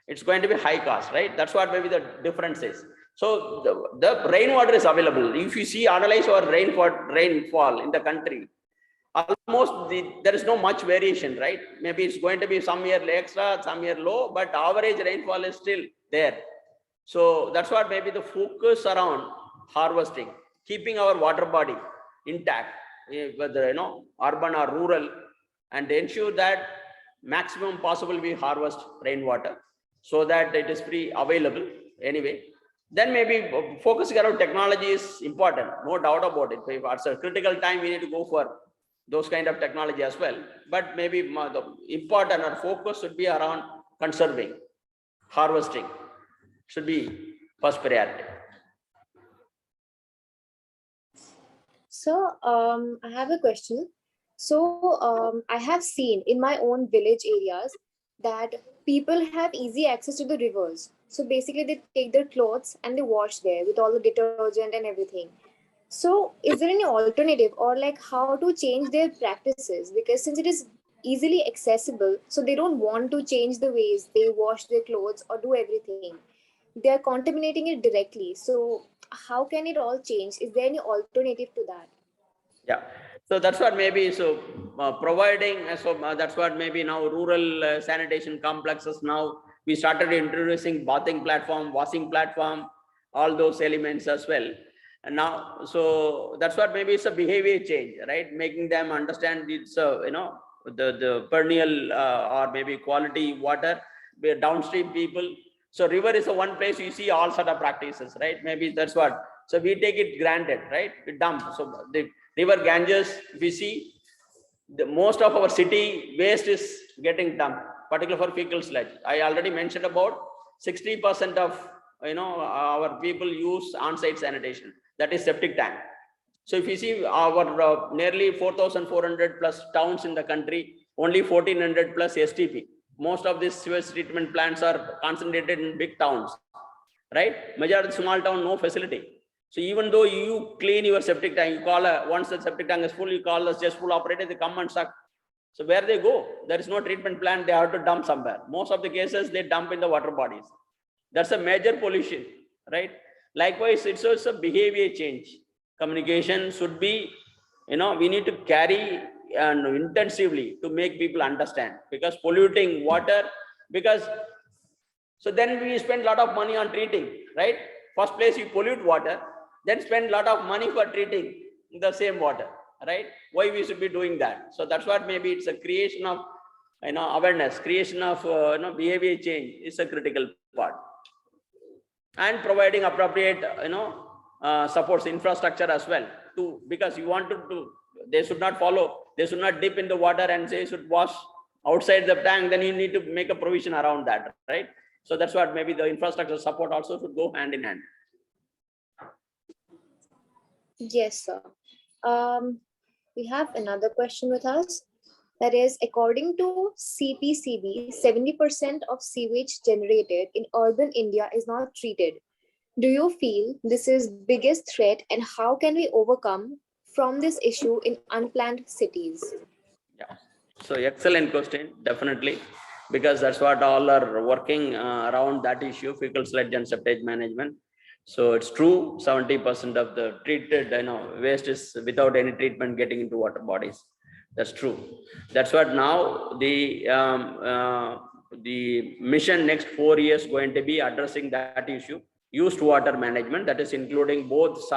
It's going to be high cost, right? That's what maybe the difference is. So the rainwater is available. If you see, analyze our rainfall in the country, almost there is no much variation, right? Maybe it's going to be some year extra, some year low, but average rainfall is still there. So that's what maybe the focus around harvesting, keeping our water body intact, whether urban or rural, and ensure that maximum possible we harvest rainwater so that it is free available anyway. Then maybe focusing around technology is important, no doubt about it. If it's a critical time, we need to go for those kind of technology as well. But maybe the important or focus should be around conserving, harvesting should be first priority. So I have a question. So I have seen in my own village areas that people have easy access to the rivers. So basically they take their clothes and they wash there with all the detergent and everything. So is there any alternative, or like how to change their practices? Because since it is easily accessible, so they don't want to change the ways they wash their clothes or do everything. They are contaminating it directly. So how can it all change? Is there any alternative to that? Yeah, so that's what maybe, so providing, that's what maybe now rural sanitation complexes, now we started introducing bathing platform, washing platform, all those elements as well. And now, so that's what maybe it's a behavior change, right? Making them understand it's the perennial or maybe quality water, downstream people. So river is the one place you see all sort of practices, right? Maybe that's what. So we take it granted, right? We dump. So the river Ganges, we see most of our city waste is getting dumped, particularly for fecal sludge. I already mentioned about 60% of our people use on-site sanitation, that is septic tank. So if you see our nearly 4,400 plus towns in the country, only 1,400 plus STP. Most of these sewage treatment plants are concentrated in big towns, right? Majority small town, no facility. So even though you clean your septic tank, you call once the septic tank is full, you call the cesspool operator, they come and suck. So where they go? There is no treatment plant, they have to dump somewhere. Most of the cases, they dump in the water bodies. That's a major pollution, right? Likewise, it's also a behavior change. Communication should be, we need to carry and intensively to make people understand, because polluting water, so then we spend a lot of money on treating, right? First place you pollute water, then spend a lot of money for treating the same water, right? Why we should be doing that? So that's what maybe it's a creation of awareness, creation of behavior change is a critical part, and providing appropriate supports infrastructure as well, to because you want to they should not follow, they should not dip in the water and say should wash outside the tank. Then you need to make a provision around that, right? So that's what maybe the infrastructure support also should go hand in hand. Yes, sir. We have another question with us. That is, according to CPCB, 70% of sewage generated in urban India is not treated. Do you feel this is biggest threat, and how can we overcome from this issue in unplanned cities? Yeah, so excellent question, definitely, because that's what all are working around that issue, fecal sludge and septage management. So it's true, 70% of the treated waste is without any treatment getting into water bodies. That's true. That's what now the mission next 4 years going to be addressing that issue. Used water management, that is including both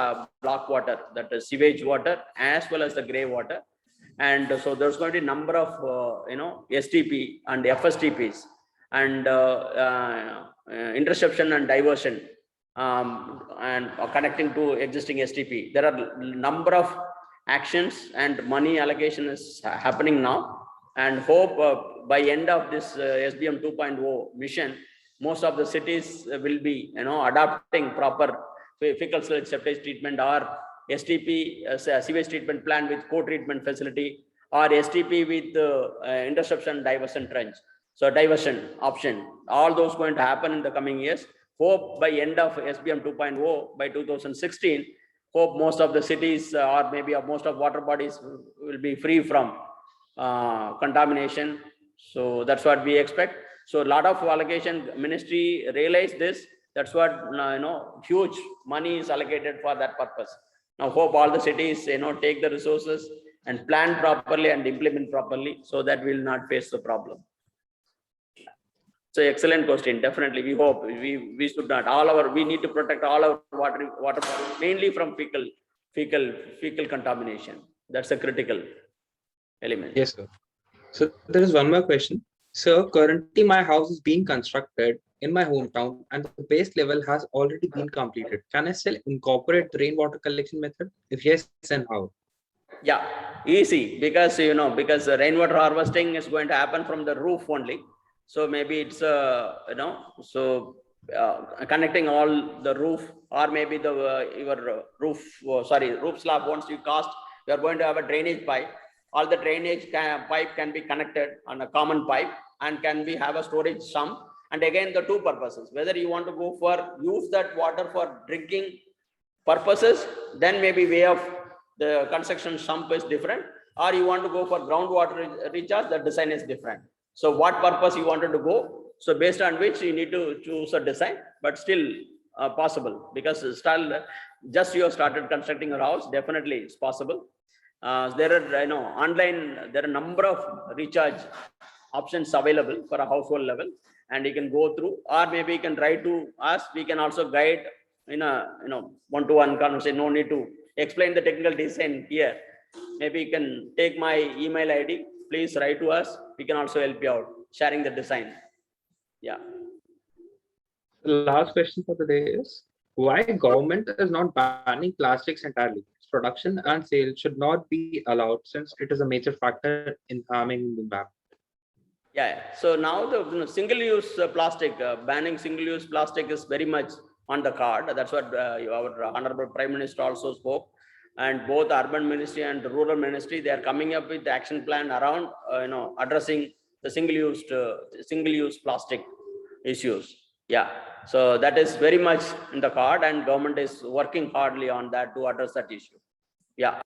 black water, that is sewage water, as well as the gray water. And so there's going to be a number of STP and FSTPs and interception and diversion and connecting to existing STP. There are a number of actions and money allocation is happening now, and hope by end of this SBM 2.0 mission, most of the cities will be adopting proper fecal sludge septage treatment, or STP sewage treatment plant with co-treatment facility, or STP with interception diversion trench. So diversion option, all those going to happen in the coming years. Hope by end of SBM 2.0 by 2016, hope most of the cities or maybe most of water bodies will be free from contamination. So that's what we expect. So a lot of allocation, ministry realized this. That's what huge money is allocated for that purpose. Now hope all the cities take the resources and plan properly and implement properly, so that we will not face the problem. So excellent question. Definitely, we hope we should not. We need to protect all our water bodies, mainly from fecal contamination. That's a critical element. Yes, sir. So there is one more question. Sir, currently my house is being constructed in my hometown and the base level has already been completed. Can I still incorporate the rainwater collection method? If yes, then how? Yeah, easy, because because the rainwater harvesting is going to happen from the roof only. So maybe it's connecting all the roof, or maybe the your roof slab. Once you cast, you are going to have a drainage pipe. All the drainage pipe can be connected on a common pipe and can be have a storage sump. And again, the two purposes, whether you want to go for use that water for drinking purposes, then maybe way of the construction sump is different, or you want to go for groundwater recharge, the design is different. So what purpose you wanted to go, so based on which you need to choose a design, but still possible, because just you have started constructing your house, definitely it's possible. There are online, there are a number of recharge options available for a household level, and you can go through, or maybe you can write to us. We can also guide in a one-to-one conversation. No need to explain the technical design here. Maybe you can take my email ID. Please write to us. We can also help you out sharing the design. Yeah. The last question for the day is, why government is not banning plastics entirely, production and sale should not be allowed since it is a major factor in harming the environment. Yeah. So now the single-use plastic, banning single-use plastic is very much on the card. That's what our Honorable Prime Minister also spoke. And both Urban Ministry and Rural Ministry, they are coming up with the action plan around, addressing the single-use plastic issues. Yeah. So that is very much in the card, and government is working hardly on that to address that issue. Yeah.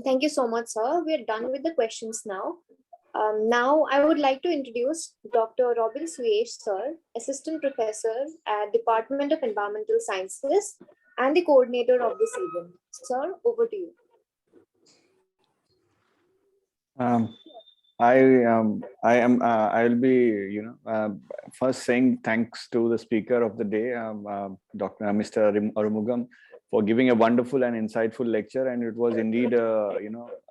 Thank you so much, sir. We're done with the questions now. Now I would like to introduce Dr. Robin Suyesh, sir, Assistant Professor at Department of Environmental Sciences and the coordinator of this event. Sir, over to you. I'll be, first saying thanks to the speaker of the day, Mr. Arumugam, for giving a wonderful and insightful lecture. And it was indeed,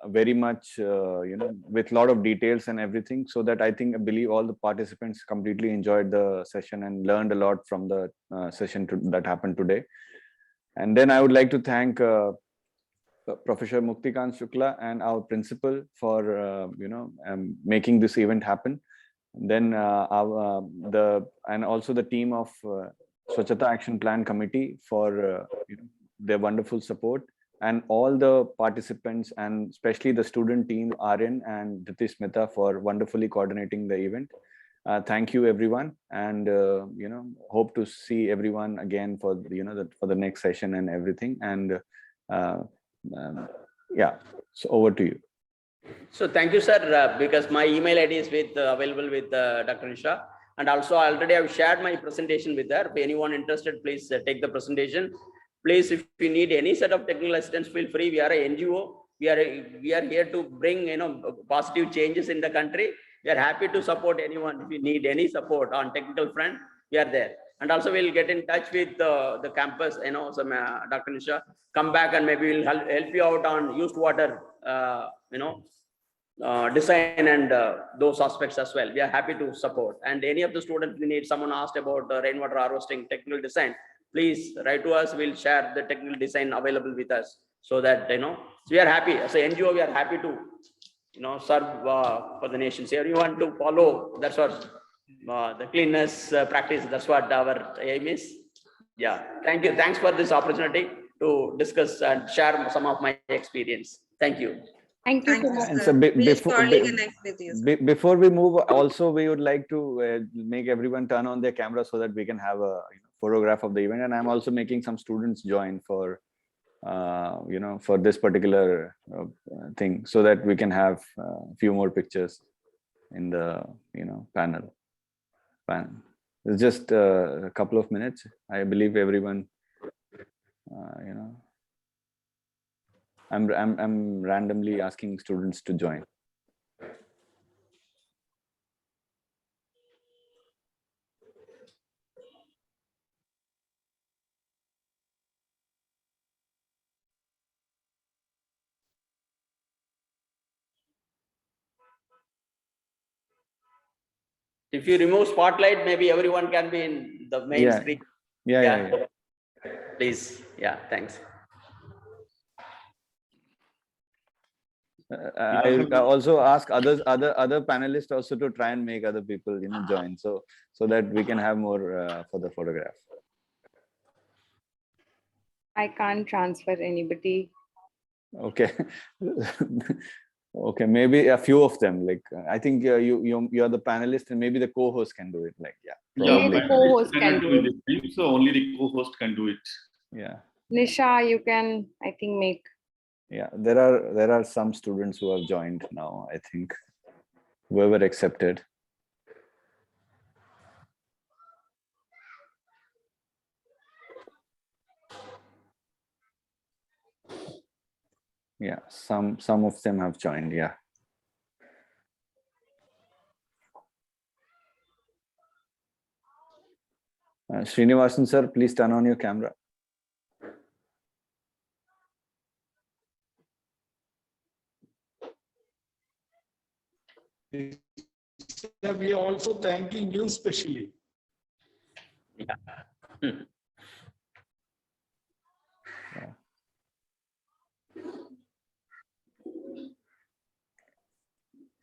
very much, with a lot of details and everything. So that I believe all the participants completely enjoyed the session and learned a lot from the session that happened today. And then I would like to thank Professor Muktikant Shukla and our principal for making this event happen. And then and also the team of Swachhata Action Plan Committee for their wonderful support, and all the participants, and especially the student team, Aryan and Dhiti Smita, for wonderfully coordinating the event. Thank you, everyone, and hope to see everyone again for for the next session and everything. And yeah, so over to you. So thank you, sir, because my email ID is available with Dr. Nisha, and also already I've shared my presentation with her. If anyone interested, please take the presentation. Please, if you need any set of technical assistance, feel free. We are a NGO. We are here to bring positive changes in the country. We are happy to support anyone. If you need any support on technical front, we are there. And also we'll get in touch with the campus, some Dr. Nisha, come back and maybe we'll help you out on used water, design and those aspects as well. We are happy to support. And any of the students we need, someone asked about the rainwater harvesting technical design, please write to us. We'll share the technical design available with us, so that so we are happy as an NGO. We are happy to serve for the nation. So everyone to follow. That's what the cleanness practice. That's what our aim is. Yeah. Thank you. Thanks for this opportunity to discuss and share some of my experience. Thank you. Thank you so much. And so before we move, also we would like to make everyone turn on their camera so that we can have a photograph of the event. And I'm also making some students join for for this particular thing, so that we can have a few more pictures in the panel. It's just a couple of minutes. I believe everyone I'm randomly asking students to join. If you remove spotlight, maybe everyone can be in the main screen. Yeah. Please. Yeah, thanks. I will also ask other panelists also to try and make other people join, so that we can have more for the photograph. I can't transfer anybody. Okay. Okay, maybe a few of them. Like I think you're the panelist, and maybe the co-host can do it. Like the co-host can do it. So only the co-host can do it. Yeah. Nisha, you can, I think, make. Yeah, there are some students who have joined now. I think whoever accepted. Yeah, some of them have joined. Yeah. Srinivasan sir, please turn on your camera. We are also thanking you specially. Yeah. Hmm.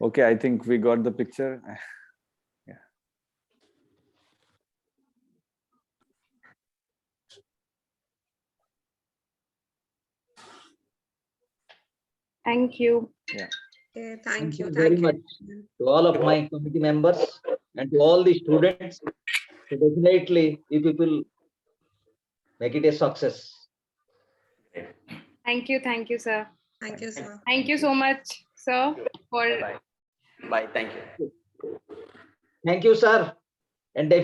Okay, I think we got the picture. Yeah. Thank you. Yeah. Okay, Thank thank you. you very much to all of my committee members and to all the students. So definitely, you people make it a success. Thank you, sir. Thank you, sir. Thank you so much, sir, for Bye. Bye. Thank you. Thank you, sir. And definitely